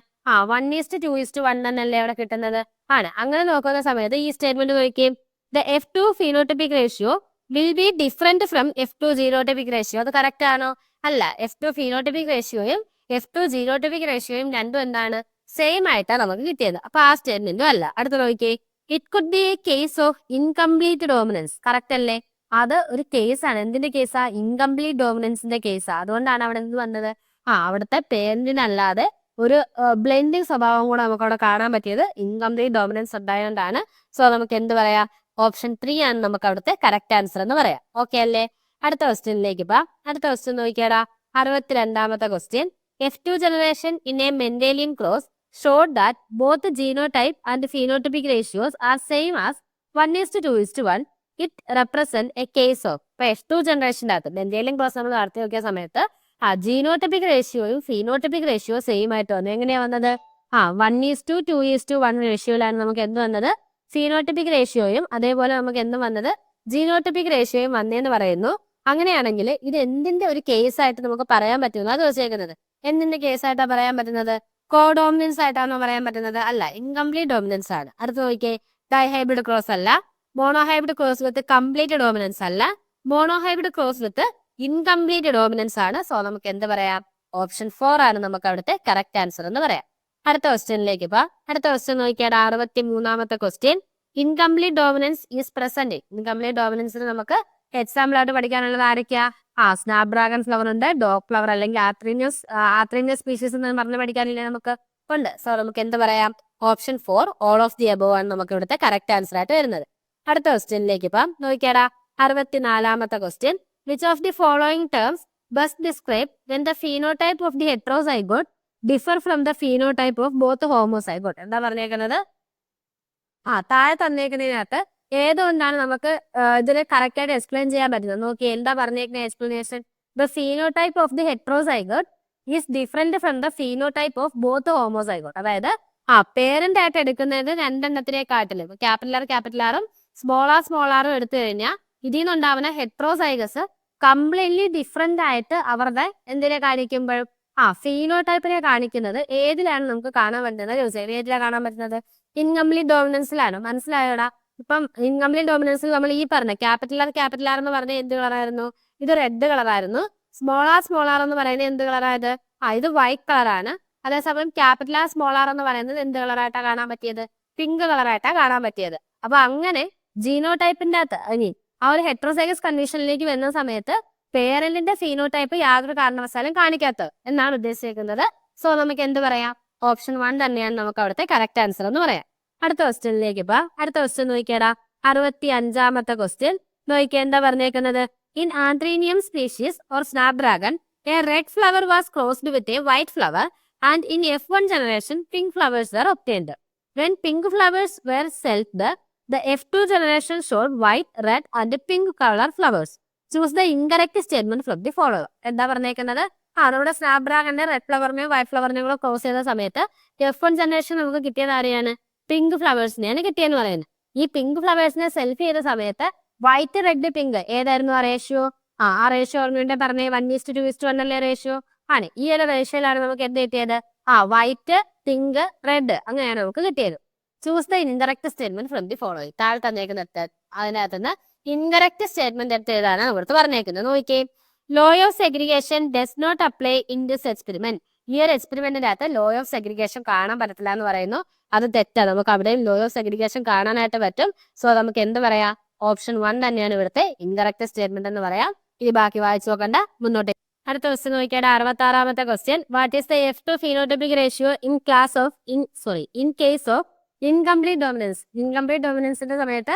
1:2:1 തന്നെയല്ലേ അവിടെ കിട്ടുന്നത്? ആണ്. അങ്ങനെ നോക്കുന്ന സമയത്ത് ഈ സ്റ്റേറ്റ്മെന്റ് നോക്കിയും, the F2 phenotypic ratio will be different from F2 genotypic ratio. അത് കറക്റ്റ് ആണോ? അല്ല. F2 phenotypic ratioയും F2 genotypic ratioയും രണ്ടും എന്താണ്? സെയിം ആയിട്ടാണ് നമുക്ക് കിട്ടിയത്. അപ്പൊ ആ സ്റ്റേറ്റ്മെന്റും അല്ല. അടുത്ത നോക്കിയേ, it could be A case of incomplete dominance. Correct അല്ലേ? അത് ഒരു കേസാണ്. എന്തിന്റെ കേസാ? ഇൻകംപ്ലീറ്റ് ഡോമിനൻസിന്റെ കേസാ. അതുകൊണ്ടാണ് അവിടെ എന്ത് വന്നത്? അവിടുത്തെ പേരന്റിനല്ലാതെ ഒരു ബ്ലെൻഡിങ് സ്വഭാവം കൂടെ നമുക്ക് അവിടെ കാണാൻ പറ്റിയത് ഇൻകംപ്ലീറ്റ് ഡോമിനൻസ് ഉണ്ടായതുകൊണ്ടാണ്. സോ നമുക്ക് എന്ത് പറയാം? ഓപ്ഷൻ 3 ആണ് നമുക്ക് അവിടുത്തെ കറക്റ്റ് ആൻസർ എന്ന് പറയാം. ഓക്കെ അല്ലേ? അടുത്ത ക്വസ്റ്റ്യനിലേക്ക് പോവാം. അടുത്ത ക്വസ്റ്റ്യൻ നോക്കിയാടാ, 62ാമത്തെ question. F2 generation in a Mendelian cross showed that both the genotype and phenotypic ratios are same as 1:2:1. It represent a case of. ഇപ്പൊ F2 ജനറേഷൻ്റെ അകത്ത് മെൻഡേലിയൻ ക്രോസ് നമ്മൾ നടത്തി നോക്കിയ സമയത്ത് ജീനോട്ടിപ്പിക് റേഷ്യോയും ഫീനോട്ടിപ്പിക് റേഷ്യോ സെയിം ആയിട്ട് വന്നു. എങ്ങനെയാ വന്നത്? 1:2:1 റേഷ്യോയിലാണ് നമുക്ക് എന്ത് വന്നത്? ഫീനോട്ടിപ്പിക് റേഷ്യോയും അതേപോലെ നമുക്ക് എന്തും വന്നത്? ജീനോട്ടിപ്പിക് റേഷ്യോയും വന്നേന്ന് പറയുന്നു. അങ്ങനെയാണെങ്കിൽ ഇത് എന്തിന്റെ ഒരു കേസ് ആയിട്ട് നമുക്ക് പറയാൻ പറ്റുന്നു? അത് ചോദിച്ചേക്കുന്നത് എന്തിന്റെ കേസായിട്ടാണ് പറയാൻ പറ്റുന്നത്? കോഡോമിനൻസ് ആയിട്ടാണോ പറയാൻ പറ്റുന്നത്? അല്ല, ഇൻകംപ്ലീറ്റ് ഡോമിനൻസ് ആണ്. അടുത്ത് നോക്കിയേ, ഡൈഹൈബ്രിഡ് ക്രോസ് അല്ല. Monohybrid cross with complete dominance അല്ല. Monohybrid cross with incomplete dominance ആണ്. സോ നമുക്ക് എന്ത് പറയാം? ഓപ്ഷൻ 4 ആണ് നമുക്ക് അവിടുത്തെ കറക്റ്റ് ആൻസർ എന്ന് പറയാം. അടുത്ത ക്വസ്റ്റ്യനിലേക്ക് പോവാം. അടുത്ത ക്വസ്റ്റ്യൻ നോക്കിയാൽ 63ാമത്തെ question. Incomplete dominance is present. Incomplete ഡോമിനൻസിന് നമുക്ക് എക്സാമ്പിൾ ആയിട്ട് പഠിക്കാനുള്ളത് ആരൊക്കെയാ? സ്നാപ്ഡ്രാഗൺ ഫ്ലവർ ഉണ്ട്, ഡോഗ് ഫ്ലവർ അല്ലെങ്കിൽ ആത്രീനിയസ് സ്പീഷീസ് എന്ന് പറഞ്ഞ് പഠിക്കാനില്ലേ നമുക്ക്? ഉണ്ട്. സോ നമുക്ക് എന്ത് പറയാം? Option 4 all of the above ആണ് നമുക്ക് ഇവിടുത്തെ കറക്റ്റ് ആൻസർ ആയിട്ട് വരുന്നത്. അടുത്ത ക്വസ്റ്റ്യനിലേക്ക് പോവാം. നോക്കിയാടാ, 64ാമത്തെ question. Which of the following terms best describe when the phenotype of the heterozygote differ from the phenotype of both homozygote. എന്താ പറഞ്ഞേക്കുന്നത്? താഴെ തന്നേക്കുന്നതിനകത്ത് ഏതുകൊണ്ടാണ് നമുക്ക് ഇതിന് കറക്റ്റ് ആയിട്ട് എക്സ്പ്ലെയിൻ ചെയ്യാൻ പറ്റുന്നത്? നോക്കി എന്താ പറഞ്ഞേക്കുന്ന explanation? The phenotype of the heterozygote is different from the phenotype of both homozygote. അതായത് പേരന്റ് ആയിട്ട് എടുക്കുന്നത് രണ്ടെണ്ണത്തിനെക്കാട്ടിലും ക്യാപിറ്റൽ ആറും സ്മോൾ ആറും എടുത്തു കഴിഞ്ഞാൽ ഇതിൽ നിന്നുണ്ടാവുന്ന ഹെട്രോസൈഗസ് കംപ്ലീറ്റ്ലി ഡിഫറെന്റ് ആയിട്ട് അവരുടെ എന്തിനെ കാണിക്കുമ്പോഴും ഫീനോടൈപ്പിനെ കാണിക്കുന്നത് ഏതിലാണ് നമുക്ക് കാണാൻ പറ്റുന്നത് ചോദിച്ചത്. ഏതിലാണ് കാണാൻ പറ്റുന്നത്? ഇൻകംപ്ലീറ്റ് ഡോമിനൻസിലാണ്. മനസ്സിലായോടാ? ഇപ്പം ഇൻകംപ്ലീറ്റ് ഡോമിനൻസിൽ നമ്മൾ ഈ പറഞ്ഞ ക്യാപിറ്റൽ ആർ എന്ന് പറഞ്ഞ എന്ത് കളറായിരുന്നു? ഇത് റെഡ് കളറായിരുന്നു. സ്മോൾ ആർ എന്ന് പറയുന്നത് എന്ത് കളറായത്? ഇത് വൈറ്റ് കളറാണ്. അതേസമയം ക്യാപിറ്റൽ ആർ സ്മോൾ ആർ എന്ന് പറയുന്നത് എന്ത് കളറായിട്ടാണ് കാണാൻ പറ്റിയത്? പിങ്ക് കളറായിട്ടാണ് കാണാൻ പറ്റിയത്. അപ്പൊ അങ്ങനെ ജീനോടൈപ്പിന്റെ അകത്ത് ഒരു ഹെട്രോസൈഗസ് കണ്ടീഷനിലേക്ക് വരുന്ന സമയത്ത് പേരന്റിന്റെ ഫീനോടൈപ്പ് യാതൊരു കാരണവശാലും കാണിക്കാത്തത് എന്നാണ് ഉദ്ദേശിക്കുന്നത്. സോ നമുക്ക് എന്ത് പറയാം? ഓപ്ഷൻ 1 തന്നെയാണ് നമുക്ക് അവിടുത്തെ കറക്റ്റ് ആൻസർ എന്ന് പറയാം. അടുത്ത ക്വസ്റ്റ്യനിലേക്ക് അടുത്ത ക്വസ്റ്റ്യൻ നോക്കിയാടാ, 65ാമത്തെ ക്വസ്റ്റ്യൻ നോക്കിയാ എന്താ പറഞ്ഞേക്കുന്നത്? In antirrhinum species or snapdragon a red flower was crossed with a white flower and in F1 generation pink flowers were obtained. When pink flowers were selfed, the F2 generation showed white, red and pink color flowers. Choose the incorrect statement from the follower. എന്താ പറഞ്ഞേക്കുന്നത്? നമ്മുടെ സ്നാപ്ഡ്രാഗന്റെ red ഫ്ലവറിനെയോ white ഫ്ലവറിനെയോ കൂടെ cross ചെയ്ത സമയത്ത് F1 generation നമുക്ക് കിട്ടിയത് ആരെയാണ്? Pink ഫ്ലവേഴ്സിനെയാണ് കിട്ടിയെന്ന് പറയുന്നത്. ഈ പിങ്ക് ഫ്ലവേഴ്സിനെ സെൽഫ് ചെയ്ത സമയത്ത് വൈറ്റ്, റെഡ്, പിങ്ക് ഏതായിരുന്നു ആ റേഷ്യോ? ആ റേഷ്യോ ഓർമ്മയുണ്ടെ പറഞ്ഞേ 1:2:1 അല്ലേ റേഷ്യോ? ആണ്. ഈ ഒരു റേഷ്യോയിലാണ് നമുക്ക് എന്ത് കിട്ടിയത്? വൈറ്റ്, പിങ്ക്, റെഡ് അങ്ങനെയാണ് നമുക്ക് കിട്ടിയത്. Choose the incorrect statement from the following. താഴെ തന്നേക്കുന്ന അതിനകത്തുനിന്ന് ഇൻകറക്റ്റ് സ്റ്റേറ്റ്മെന്റ് എടുത്ത് എഴുതാനാണ് നമുക്ക് പറഞ്ഞേക്കുന്നത്. നോക്കിയേ, law of segregation does not apply in this experiment. ഈ ഒരു എക്സ്പെരിമെന്റിന്റെ അകത്ത് ലോ ഓഫ് സെഗ്രിഗേഷൻ കാണാൻ പറ്റത്തില്ല എന്ന് പറയുന്നു. അത് തെറ്റാണ്. നമുക്ക് അവിടെയും ലോ ഓഫ് സെഗ്രിഗേഷൻ കാണാനായിട്ട് പറ്റും. സോ നമുക്ക് എന്ത് പറയാം? ഓപ്ഷൻ 1 തന്നെയാണ് ഇവിടുത്തെ ഇൻകറക്റ്റ് സ്റ്റേറ്റ്മെന്റ് എന്ന് പറയാം. ഇനി ബാക്കി വായിച്ചു നോക്കണ്ട, മുന്നോട്ട്. അടുത്ത ക്വസ്റ്റ്യൻ നോക്കിയാൽ 66ാമത്തെ question. What is the F2 phenotypic ratio in case of incomplete dominance? Incomplete ഡോമിനൻസിന്റെ സമയത്ത്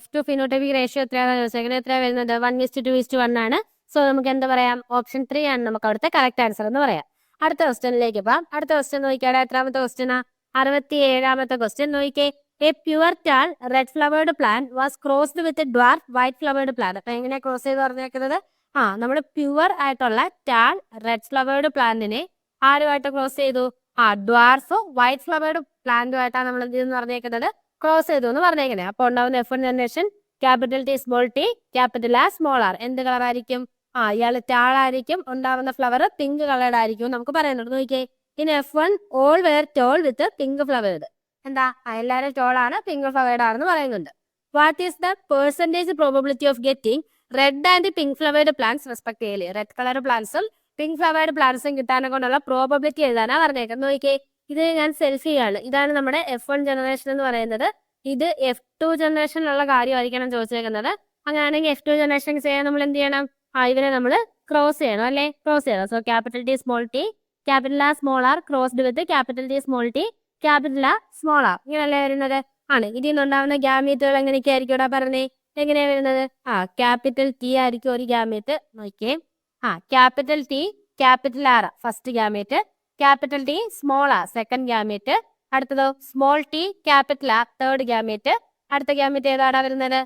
F2 ഫീനോടൈപ്പിക് റേഷ്യോ എത്രയാണ് ചോദിച്ചത്? എത്രയാണ് വരുന്നത്? 1:2:1 ആണ്. സോ നമുക്ക് എന്താ പറയാം? ഓപ്ഷൻ 3 ആണ് നമുക്ക് അവിടുത്തെ കറക്റ്റ് ആൻസർ എന്ന് പറയാം. അടുത്ത ക്വസ്റ്റ്യനിലേക്ക് അടുത്ത ക്വസ്റ്റ്യൻ നോക്കിയാൽ എത്രാമത്തെ ക്വസ്റ്റ്യനാ? 67ാമത്തെ ക്വസ്റ്റ്യൻ നോക്കിയേ. A pure tall red flavoured plant was crossed with dwarf white flavoured plant. അപ്പൊ എങ്ങനെയാ ക്രോസ് ചെയ്ത് പറഞ്ഞേക്കുന്നത്? നമ്മൾ പ്യുവർ ആയിട്ടുള്ള ടാൾ റെഡ് ഫ്ലവേർഡ് പ്ലാന്റിനെ ആരുമായിട്ട് ക്രോസ് ചെയ്തു? ഡ്വാർഫ് വൈറ്റ് ഫ്ലവേർഡ് പ്ലാന്റുമായിട്ടാണ് നമ്മൾ എന്ത് ചെയ്തെന്ന് പറഞ്ഞേക്കുന്നത്? ക്രോസ് ചെയ്തു എന്ന് പറഞ്ഞേക്കുന്നത്. അപ്പൊ ഉണ്ടാവുന്ന F1 generation capital T small T capital R small R എന്ത് കളറായിരിക്കും? ഇയാൾ ടാളായിരിക്കും. ഉണ്ടാവുന്ന ഫ്ലവർ പിങ്ക് കളർഡ് ആയിരിക്കും നമുക്ക് പറയുന്നുണ്ട്. നോക്കിയേ, in F1 all were tall with pink flowered. എന്താ? എല്ലാവരും ടോളാണ്, പിങ്ക് ഫ്ലവേർഡ് ആണെന്ന് പറയുന്നുണ്ട്. What is the percentage probability of getting red and pink flowered plants respectively? Red colour പ്ലാന്റ്സും പിങ്ക് ഫ്ലവേർഡ് പ്ലാന്റ്സും കിട്ടാനെ കൊണ്ടുള്ള പ്രോബബിലിറ്റി എഴുതാനാ പറഞ്ഞേക്കുന്നത്. നോക്കിയേ, ഇത് ഞാൻ സെൽഫ് ചെയ്യാണ്. ഇതാണ് നമ്മുടെ F1 ജനറേഷൻ എന്ന് പറയുന്നത്. ഇത് F2 ജനറേഷനിലുള്ള കാര്യമായിരിക്കണം ചോദിച്ചേക്കുന്നത്. അങ്ങനെയാണെങ്കിൽ F2 ജനറേഷൻ ചെയ്യാൻ നമ്മൾ എന്ത് ചെയ്യണം? ഇവരെ നമ്മൾ ക്രോസ് ചെയ്യണം അല്ലേ? ക്രോസ് ചെയ്യണം. So capital T small T capital R small R crossed with capital T small T capital R small R ഇങ്ങനെയല്ലേ വരുന്നത്? ആണ്. ഇതിൽ നിന്നുണ്ടാവുന്ന ഗ്യാമീറ്റുകൾ എങ്ങനെയൊക്കെ ആയിരിക്കും ഇവിടെ പറഞ്ഞേ? എങ്ങനെയാ വരുന്നത്? ക്യാപിറ്റൽ T ആയിരിക്കും ഒരു ഗ്യാമീറ്റ്. നോക്കിയേ, capital T capital R first gamete, capital T small R second gamete, അടുത്തതോ small T capital R third gamete. അടുത്ത ഗ്യാമീറ്റ് ഏതാടാ വരുന്നത്?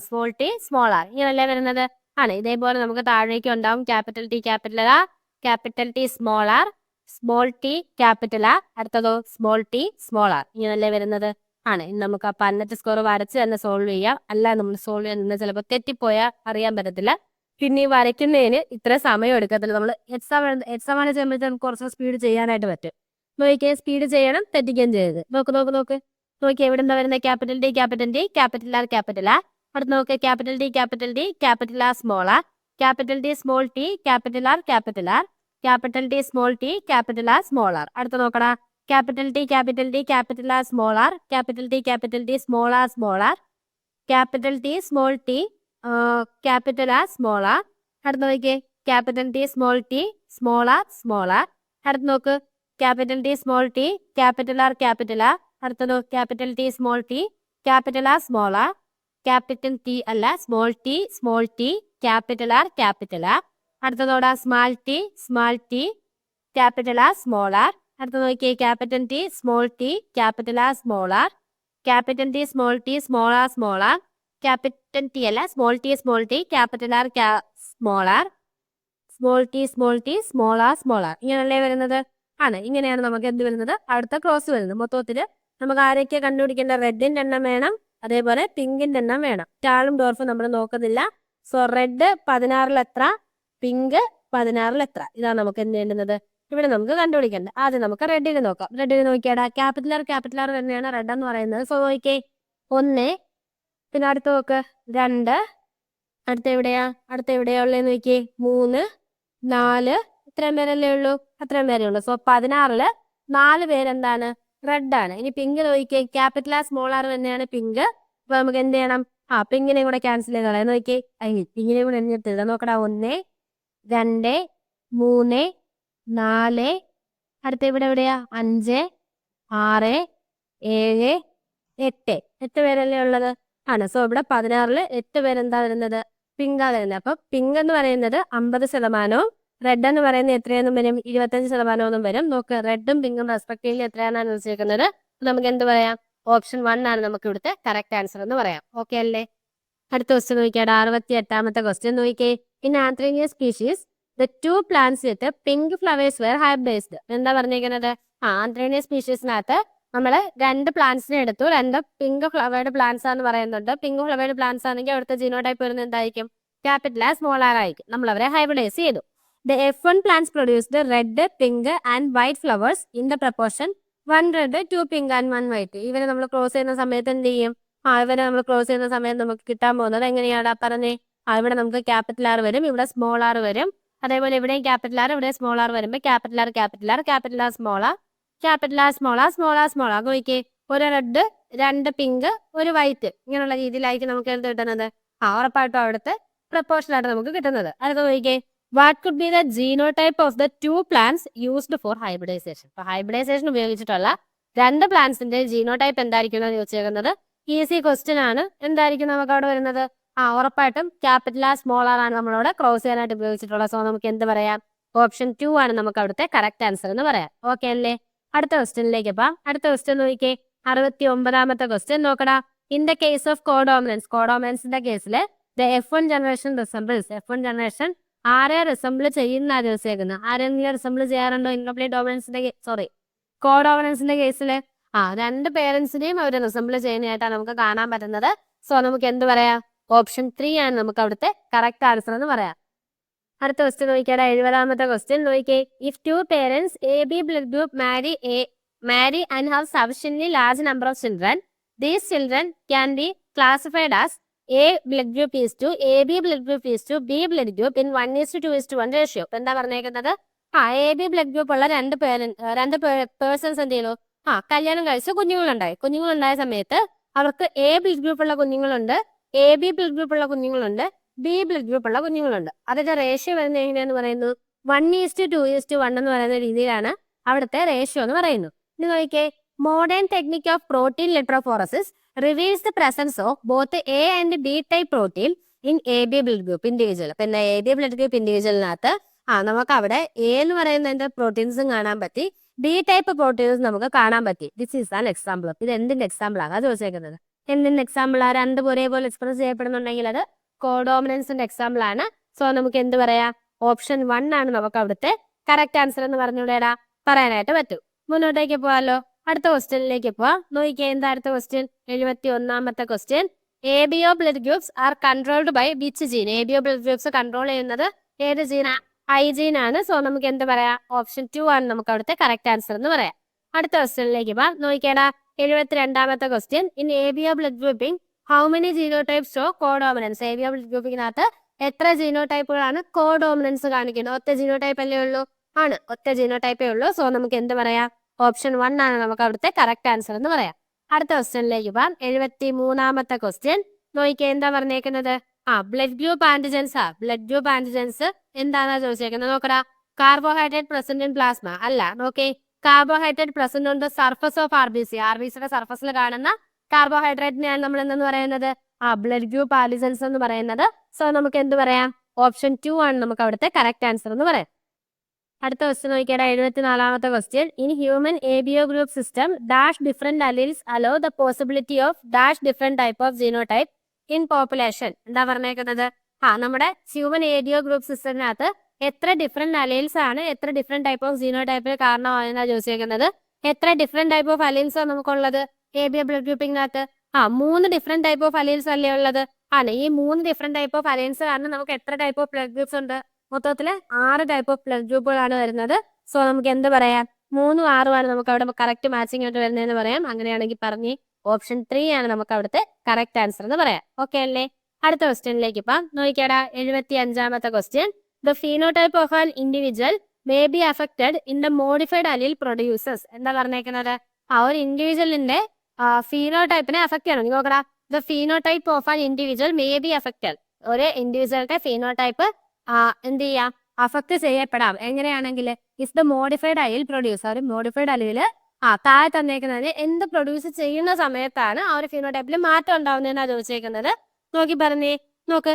സ്മോൾ ടി സ്മോൾ ആർ ഇങ്ങനല്ലേ വരുന്നത്? ആണ്. ഇതേപോലെ നമുക്ക് താഴേക്ക് ഉണ്ടാവും capital T capital R capital T small R small T capital R അടുത്തതോ സ്മോൾ ടി സ്മോൾ ആർ ഇങ്ങനല്ലേ വരുന്നത്? ആണ്. ഇനി നമുക്ക് ആ പന്നറ്റ് സ്കോർ വരച്ച് തന്നെ സോൾവ് ചെയ്യാം. അല്ല നമ്മൾ സോൾവ് ചെയ്യാൻ നിന്ന് ചിലപ്പോൾ തെറ്റിപ്പോയാൽ അറിയാൻ പറ്റത്തില്ല. പിന്നെ ഈ വരയ്ക്കുന്നതിന് ഇത്ര സമയം എടുക്കത്തില്ല. നമ്മൾ എക്സാം ആണ് ചെയ്യുമ്പോഴത്തേക്ക് നമുക്ക് കുറച്ച് സ്പീഡ് ചെയ്യാനായിട്ട് പറ്റും. നോക്കിയേ, സ്പീഡ് ചെയ്യണം, തെറ്റിക്കുകയും ചെയ്യരുത്. നോക്ക് നോക്കിയേ, എവിടെ എന്താ വരുന്നത്? Capital T capital T capital R capital R. അടുത്ത് നോക്ക്, capital T capital R small R capital T small T capital R capital R capital T small T capital R small R. അടുത്ത് നോക്കടാ, capital T capital R small R capital T small R small R capital T small T capital R small R. അടുത്ത് നോക്കിയേ, capital T small T small R small R. അടുത്ത് നോക്ക്, capital T small T capital R capital R. അടുത്തതോ capital T small T capital R small R capital T അല്ല small T capital R capital R. അടുത്തതോടാ small T capital R small R. അടുത്ത നോക്കിയേ, capital T small T capital R small R capital T, small R, capital T അല്ല, small T, capital R, small R, small T, small R ഇങ്ങനെയല്ലേ വരുന്നത്? ആണ്. ഇങ്ങനെയാണ് നമുക്ക് എന്ത് വരുന്നത്? അടുത്ത ക്രോസ് വരുന്നത്. മൊത്തത്തിൽ നമുക്ക് ആരൊക്കെ കണ്ടുപിടിക്കേണ്ട? റെഡിന്റെ എണ്ണം വേണം, അതേപോലെ പിങ്കിന്റെ എണ്ണം വേണം. ടാളും ഡോർഫും നമ്മൾ നോക്കുന്നില്ല. സോ റെഡ് 16 എത്ര, പിങ്ക് 16 എത്ര, ഇതാണ് നമുക്ക് എന്ത് വേണ്ടുന്നത്? ഇവിടെ നമുക്ക് കണ്ടുപിടിക്കേണ്ടത്. ആദ്യം നമുക്ക് റെഡിന് നോക്കാം. റെഡിന് നോക്കിയാടാ, ക്യാപിറ്റൽ ആർ തന്നെയാണ് റെഡ് എന്ന് പറയുന്നത്. സോ നോക്കിയേ, 1, പിന്നെ അടുത്ത് നോക്ക് 2, അടുത്ത എവിടെയാ ഉള്ളതെന്ന് നോക്കിയേ 3, 4, ഇത്രയും പേരല്ലേ ഉള്ളൂ? അത്രയും പേരേ ഉള്ളൂ. സോ 16 4 പേരെന്താണ്? റെഡ് ആണ്. ഇനി പിങ്ക് നോക്കിയേ, ക്യാപിറ്റൽ ആർ സ്മോൾ ആർ തന്നെയാണ് പിങ്ക്. അപ്പൊ നമുക്ക് എന്ത് ചെയ്യണം? പിങ്കിനെ കൂടെ ക്യാൻസൽ ചെയ്ത് കളയാം. നോക്കിയേ, പിങ്കിനെ കൂടെ എഴുതിട്ട് നോക്കടാ. 1, 2, 3, 4, അടുത്ത എവിടെയാ 5, 6, 7, 8 പേരല്ലേ ഉള്ളത്? ആണ്. സോ ഇവിടെ 16 8 പേരെന്താ വരുന്നത്? പിങ്കാ വരുന്നത്. അപ്പൊ പിങ്ക് എന്ന് പറയുന്നത് 50%, റെഡ് എന്ന് പറയുന്നത് എത്രയെന്നും വരും? 25% വരും. നോക്ക്, റെഡും പിങ്കും റെസ്പെക്റ്റീവ്ലി എത്രയാണ് വെച്ചിരിക്കുന്നത്? നമുക്ക് എന്ത് പറയാം? ഓപ്ഷൻ 1 ആണ് നമുക്ക് ഇവിടുത്തെ കറക്റ്റ് ആൻസർ എന്ന് പറയാം. ഓക്കെ അല്ലേ? അടുത്ത ക്വസ്റ്റ്യൻ നോക്കിയാൽ 68ാമത്തെ ക്വസ്റ്റ്യൻ നോക്കിയേ. In antirrhinum species the 2 plants with pink flowers were hybridized. എന്താ പറഞ്ഞിരിക്കുന്നത്? ആന്ത്രേനിയ സ്പീഷീസിനകത്ത് നമ്മൾ 2 പ്ലാന്റ്സിനെ എടുത്തു. 2 പിങ്ക് ഫ്ലവേർഡ് പ്ലാന്റ്സ് ആണെന്ന് പറയുന്നുണ്ട്. പിങ്ക് ഫ്ലവേർഡ് പ്ലാന്റ്സ് ആണെങ്കിൽ അവിടുത്തെ ജീനോടൈപ്പ് വരുന്നത് എന്തായിരിക്കും? ക്യാപിറ്റൽ ആർ സ്മോൾ ആർ ആയിരിക്കും. നമ്മൾ അവരെ ഹൈബ്രിഡൈസ് ചെയ്തു. The F1 plants produced red, pink and white flowers in the proportion 1 red 2 pink and 1 white. ഇവരെ നമ്മൾ ക്രോസ് ചെയ്യുന്ന സമയത്ത് എന്ത് ചെയ്യും? ഇവരെ നമ്മൾ ക്രോസ് ചെയ്യുന്ന സമയത്ത് നമുക്ക് കിട്ടാൻ പോകുന്നത് എങ്ങനെയാണ് പറഞ്ഞേ? ഇവിടെ നമുക്ക് ക്യാപിറ്റൽ ആർ വരും, ഇവിടെ സ്മോൾ ആർ വരും. അതേപോലെ ഇവിടെയും ക്യാപിറ്റൽ ആർ, ഇവിടെ സ്മോൾ ആർ വരുമ്പോൾ capital R small R, capital R small R നോക്കിയേ. ഒരു റെഡ്, 2 പിങ്ക്, 1 വൈറ്റ്, ഇങ്ങനെയുള്ള രീതിയിലായിരിക്കും നമുക്ക് എന്ത് കിട്ടുന്നത്? ഉറപ്പായിട്ടും അവിടുത്തെ പ്രപ്പോർഷനായിട്ട് നമുക്ക് കിട്ടുന്നത്. അടുത്ത നോക്കിയേ, what could be the genotype of the 2 plants used for hybridization. അപ്പൊ ഹൈബ്രിഡൈസേഷൻ ഉപയോഗിച്ചിട്ടുള്ള 2 പ്ലാന്റ്സിന്റെ ജീനോടൈപ്പ് എന്തായിരിക്കും എന്ന് ചോദിച്ചേക്കുന്നത്? ഈസി ക്വസ്റ്റ്യൻ ആണ്. എന്തായിരിക്കും നമുക്ക് അവിടെ വരുന്നത്? ഉറപ്പായിട്ടും ക്യാപിറ്റൽ ആർ സ്മോൾ ആർ ആണ് നമ്മളവിടെ ക്രോസ് ചെയ്യാനായിട്ട് ഉപയോഗിച്ചിട്ടുള്ളത്. സോ നമുക്ക് എന്ത് പറയാം? ഓപ്ഷൻ 2 ആണ് നമുക്ക് അവിടുത്തെ കറക്റ്റ് ആൻസർ എന്ന് പറയാം. ഓക്കെ അല്ലേ? അടുത്ത ക്വസ്റ്റ്യനിലേക്ക് അടുത്ത ക്വസ്റ്റ്യൻ നോക്കിയേ, 69ാമത്തെ ക്വസ്റ്റ്യൻ നോക്കടാ. ഇൻ ദ കേസ് ഓഫ് കോഡോമിനൻസിന്റെ കേസിൽ ദ F1 ജനറേഷൻ ആരെ റിസംബിൾ ചെയ്യുന്ന ചോദിച്ചേക്കുന്നത്? ആരെങ്കിലും റിസംബിൾ ചെയ്യാറുണ്ടോ? ഇൻകംപ്ലീറ്റ് ഡോമിനൻസിന്റെ കോഡോമിനൻസിന്റെ കേസിൽ 2 പേരൻസിനെയും അവർ റിസംബിൾ ചെയ്യുന്നതായിട്ടാണ് നമുക്ക് കാണാൻ പറ്റുന്നത്. സോ നമുക്ക് എന്ത് പറയാം? ഓപ്ഷൻ 3 ആണ് നമുക്ക് അവിടുത്തെ കറക്റ്റ് ആൻസർ എന്ന് പറയാം. അടുത്ത ക്വസ്റ്റ്യൻ നോക്കിയാൽ 70ാമത്തെ ക്വസ്റ്റ്യൻ നോക്കിയേ. If 2 parents AB blood group marry and have sufficiently large number of children, these children can be classified as A blood group is to AB blood group is to B blood group in 1:2:1 ratio. എന്താ പറഞ്ഞേക്കുന്നത്? AB blood group ഉള്ള 2 persons എന്ത് ചെയ്യുന്നു? കല്യാണം കഴിച്ച് കുഞ്ഞുങ്ങളുണ്ടായ സമയത്ത് അവർക്ക് A blood group ഉള്ള കുഞ്ഞുങ്ങളുണ്ട്, AB blood group ഉള്ള കുഞ്ഞുങ്ങളുണ്ട്, B blood group ഉള്ള കുഞ്ഞുങ്ങളുണ്ട്. അതിന്റെ റേഷ്യോ വരുന്നത് എങ്ങനെയാന്ന് പറയുന്നു? 1:2:1 എന്ന് പറയുന്ന രീതിയിലാണ് അവിടുത്തെ റേഷ്യോ എന്ന് പറയുന്നു. ഇനി നോക്കിയേ, modern technique of protein electrophoresis reveals the presence of both A and B type protein in AB blood group individual. പിന്നെ AB ബ്ലഡ് ഗ്രൂപ്പ് ഇൻഡിവിജ്വലിനകത്ത് നമുക്ക് അവിടെ A എന്ന് പറയുന്നതിന്റെ പ്രോട്ടീൻസും കാണാൻ പറ്റി, B ടൈപ്പ് പ്രോട്ടീൻസ് നമുക്ക് കാണാൻ പറ്റി. This is an example. ഇത് എന്തിന്റെ എക്സാമ്പിൾ ആണ് ചോദിച്ചേക്കുന്നത്? എന്തിന്റെ എക്സാമ്പിൾ? 2 ഒരേപോലെ എക്സ്പ്രസ് ചെയ്യപ്പെടുന്നുണ്ടെങ്കിൽ അത് കോഡോമിനൻസിന്റെ എക്സാമ്പിൾ ആണ്. സോ നമുക്ക് എന്ത് പറയാം? ഓപ്ഷൻ 1 ആണ് നമുക്ക് അവിടുത്തെ കറക്റ്റ് ആൻസർ എന്ന് പറഞ്ഞുകൂടെടാ പറയാനായിട്ട് പറ്റും. മുന്നോട്ടേക്ക് പോവാലോ. അടുത്ത ക്വസ്റ്റ്യനിലേക്ക് പോവാം. നോക്കിയേ, എന്താ അടുത്ത ക്വസ്റ്റ്യൻ? 71ാമത്തെ question. ABO blood groups are controlled by which gene? ABO blood groups control ചെയ്യുന്നത് ഏത് ജീനാ? ഐ ജീൻ ആണ്. സോ നമുക്ക് എന്ത് പറയാം? ഓപ്ഷൻ 2 ആണ് നമുക്ക് അവിടുത്തെ കറക്റ്റ് ആൻസർ എന്ന് പറയാം. അടുത്ത ക്വസ്റ്റ്യനിലേക്ക് പോവാം. നോക്കിയേടാ, 72ാമത്തെ question. In ABO blood grouping how many genotypes show codominance? ABO blood ഗ്രൂപ്പിംഗിനകത്ത് എത്ര ജീനോടൈപ്പുകളാണ് കോഡോമിനൻസ് കാണിക്കുന്നത്? ഒറ്റ ജീനോടൈപ്പ് അല്ലേ ഉള്ളൂ? ആണ്, ഒറ്റ ജീനോടൈപ്പേ ഉള്ളൂ. സോ നമുക്ക് എന്ത് പറയാം? ഓപ്ഷൻ 1 ആണ് നമുക്ക് അവിടുത്തെ കറക്റ്റ് ആൻസർ എന്ന് പറയാം. അടുത്ത ക്വസ്റ്റ്യനിലേക്ക് പോവാം. 73ാമത്തെ ക്വസ്റ്റ്യൻ. നോക്കിയേ, എന്താ പറഞ്ഞേക്കുന്നത്? ബ്ലഡ് ഗ്രൂപ്പ് ആന്റിജൻസ് എന്താണെന്നാ ചോദിച്ചേക്കുന്നത്? നോക്കടാ, കാർബോഹൈഡ്രേറ്റ് പ്രസന്റ് ഇൻ പ്ലാസ്മ അല്ല. നോക്കേ, carbohydrate present on the surface of ആർബിസിയുടെ സർഫസിൽ കാണുന്ന കാർബോഹൈഡ്രേറ്റിനെയാണ് നമ്മൾ എന്തെന്ന് പറയുന്നത്? ബ്ലഡ് ഗ്രൂപ്പ് ആന്റിജൻസ് എന്ന് പറയുന്നത്. സോ നമുക്ക് എന്ത് പറയാം? ഓപ്ഷൻ 2 ആണ് നമുക്ക് അവിടുത്തെ കറക്റ്റ് ആൻസർ എന്ന് പറയാം. അടുത്ത ക്വസ്റ്റ്യൻ നോക്കിയാൽ 74ാമത്തെ question. In human ABO group system dash different alleles allow the possibility of dash different type of genotype in population. എന്താ പറഞ്ഞേക്കുന്നത്? നമ്മുടെ ഹ്യൂമൻ ABO ഗ്രൂപ്പ് സിസ്റ്റത്തിനകത്ത് എത്ര ഡിഫറെന്റ് അലീൽസ് ആണ് എത്ര ഡിഫറെന്റ് ടൈപ്പ് ഓഫ് ജീനോടൈപ്പിന് കാരണമായെന്നാ ചോദിച്ചേക്കുന്നത്. എത്ര ഡിഫറെന്റ് ടൈപ്പ് ഓഫ് അലീൽസ് ആണ് നമുക്കുള്ളത് ABO ബ്ലഡ് ഗ്രൂപ്പിംഗിനകത്ത്? 3 ഡിഫറെന്റ് ടൈപ്പ് ഓഫ് അലീൽസ് അല്ലേ ഉള്ളത്? ഈ 3 ഡിഫറെന്റ് ടൈപ്പ് ഓഫ് അലീൽസ് കാരണം നമുക്ക് എത്ര ടൈപ്പ് ഓഫ് ബ്ലഡ് ഗ്രൂപ്പ്സ് ഉണ്ട്? മൊത്തത്തില് 6 ടൈപ്പ് ഓഫ് ബ്ലഡ് ഗ്രൂപ്പുകളാണ് വരുന്നത്. സോ നമുക്ക് എന്ത് പറയാം? 3ഉം 6ഉം ആണ് നമുക്ക് അവിടെ കറക്റ്റ് മാച്ചിങ് ആയിട്ട് വരുന്നതെന്ന് പറയാം. അങ്ങനെയാണെങ്കിൽ പറഞ്ഞ് ഓപ്ഷൻ 3 ആണ് നമുക്ക് അവിടുത്തെ കറക്റ്റ് ആൻസർ എന്ന് പറയാം. ഓക്കെ അല്ലേ? അടുത്ത ക്വസ്റ്റ്യനിലേക്ക് ഇപ്പം നോക്കിയാടാ. 75ാമത്തെ question. The phenotype of an individual may be affected in the modified allele producers. എന്താ പറഞ്ഞേക്കുന്നത്? ഒരു ഇൻഡിവിജ്വലിന്റെ ഫീനോടൈപ്പിനെ അഫക്ട് ചെയ്യണം. നോക്കടാ. The phenotype of an individual may be affected. ഒരു ഇൻഡിവിജ്വലിന്റെ ഫീനോടൈപ്പ് എന്ത് ചെയ്യാം? അഫക്ട് ചെയ്യപ്പെടാം. എങ്ങനെയാണെങ്കിൽ is the modified allele produce. ഒരു മോഡിഫൈഡ് അലീല് താഴെ തന്നേക്കുന്നതിന് എന്ത് പ്രൊഡ്യൂസ് ചെയ്യുന്ന സമയത്താണ് ആ ഒരു ഫീനോടൈപ്പിൽ മാറ്റം ഉണ്ടാവുന്നതെന്നാണ് ചോദിച്ചേക്കുന്നത്. നോക്കി പറഞ്ഞേ. നോക്ക്.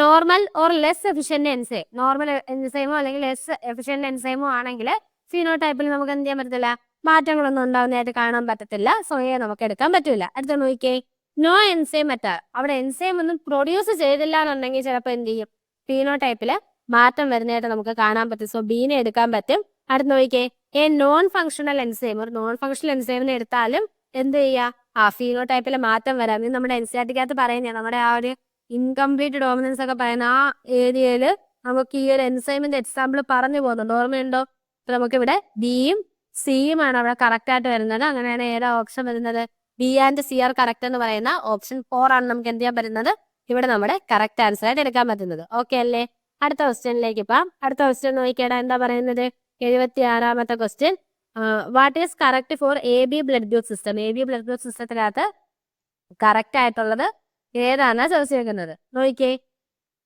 Normal or less efficient enzyme. Normal എൻസൈമോ അല്ലെങ്കിൽ ലെസ് എഫിഷ്യന്റ് എൻസൈമോ ആണെങ്കിൽ ഫീനോടൈപ്പിൽ നമുക്ക് എന്ത് ചെയ്യാൻ പറ്റത്തില്ല? മാറ്റങ്ങളൊന്നും ഉണ്ടാവുന്നതായിട്ട് കാണാൻ പറ്റത്തില്ല. സോയെ നമുക്ക് എടുക്കാൻ പറ്റില്ല. അടുത്ത നോക്കിയേ. No enzyme at all. അവിടെ എൻസൈം ഒന്നും പ്രൊഡ്യൂസ് ചെയ്തില്ല എന്നുണ്ടെങ്കിൽ ചിലപ്പോൾ എന്ത് ചെയ്യും? ഫീനോടൈപ്പില് മാറ്റം വരുന്നതായിട്ട് നമുക്ക് കാണാൻ പറ്റും. സോ ബീനെ എടുക്കാൻ പറ്റും. അടുത്ത് നോക്കിയേ. Non functional enzyme. ഒരു നോൺ ഫങ്ഷണൽ എൻസൈമിനെ എടുത്താലും എന്ത് ചെയ്യുക? ഫീനോടൈപ്പില് മാറ്റം വരാം. ഇത് നമ്മുടെ NCERT-ക്കകത്ത് പറയുന്നത്. നമ്മുടെ ആ ഒരു ഇൻകംപ്ലീറ്റ് ഡോമിനൻസ് ഒക്കെ പറയുന്ന ആ ഏരിയയിൽ നമുക്ക് ഈ ഒരു എൻസൈമിന്റെ എക്സാമ്പിൾ പറഞ്ഞു പോകുന്നുണ്ട്. ഓർമ്മയുണ്ടോ? അപ്പൊ നമുക്ക് ഇവിടെ ബിയും സിയും ആണ് അവിടെ കറക്റ്റ് ആയിട്ട് വരുന്നത്. അങ്ങനെയാണ് ഏതാ ഓപ്ഷൻ വരുന്നത്? B and C are correct എന്ന് പറയുന്ന ഓപ്ഷൻ 4 ആണ് നമുക്ക് എന്ത് ചെയ്യാൻ പറ്റുന്നത്? ഇവിടെ നമ്മുടെ കറക്റ്റ് ആൻസർ ആയിട്ട് എടുക്കാൻ പറ്റുന്നത്. ഓക്കെ അല്ലേ? അടുത്ത ക്വസ്റ്റ്യനിലേക്ക് ഇപ്പം. അടുത്ത ക്വസ്റ്റ്യൻ നോക്കിയാടാ. എന്താ പറയുന്നത്? 76ാമത്തെ question. What is correct for AB blood group system? AB blood group സിസ്റ്റത്തിനകത്ത് കറക്റ്റ് ആയിട്ടുള്ളത് ഏതാണെന്നാ ചോദിച്ചേക്കുന്നത്. നോക്കിയേ.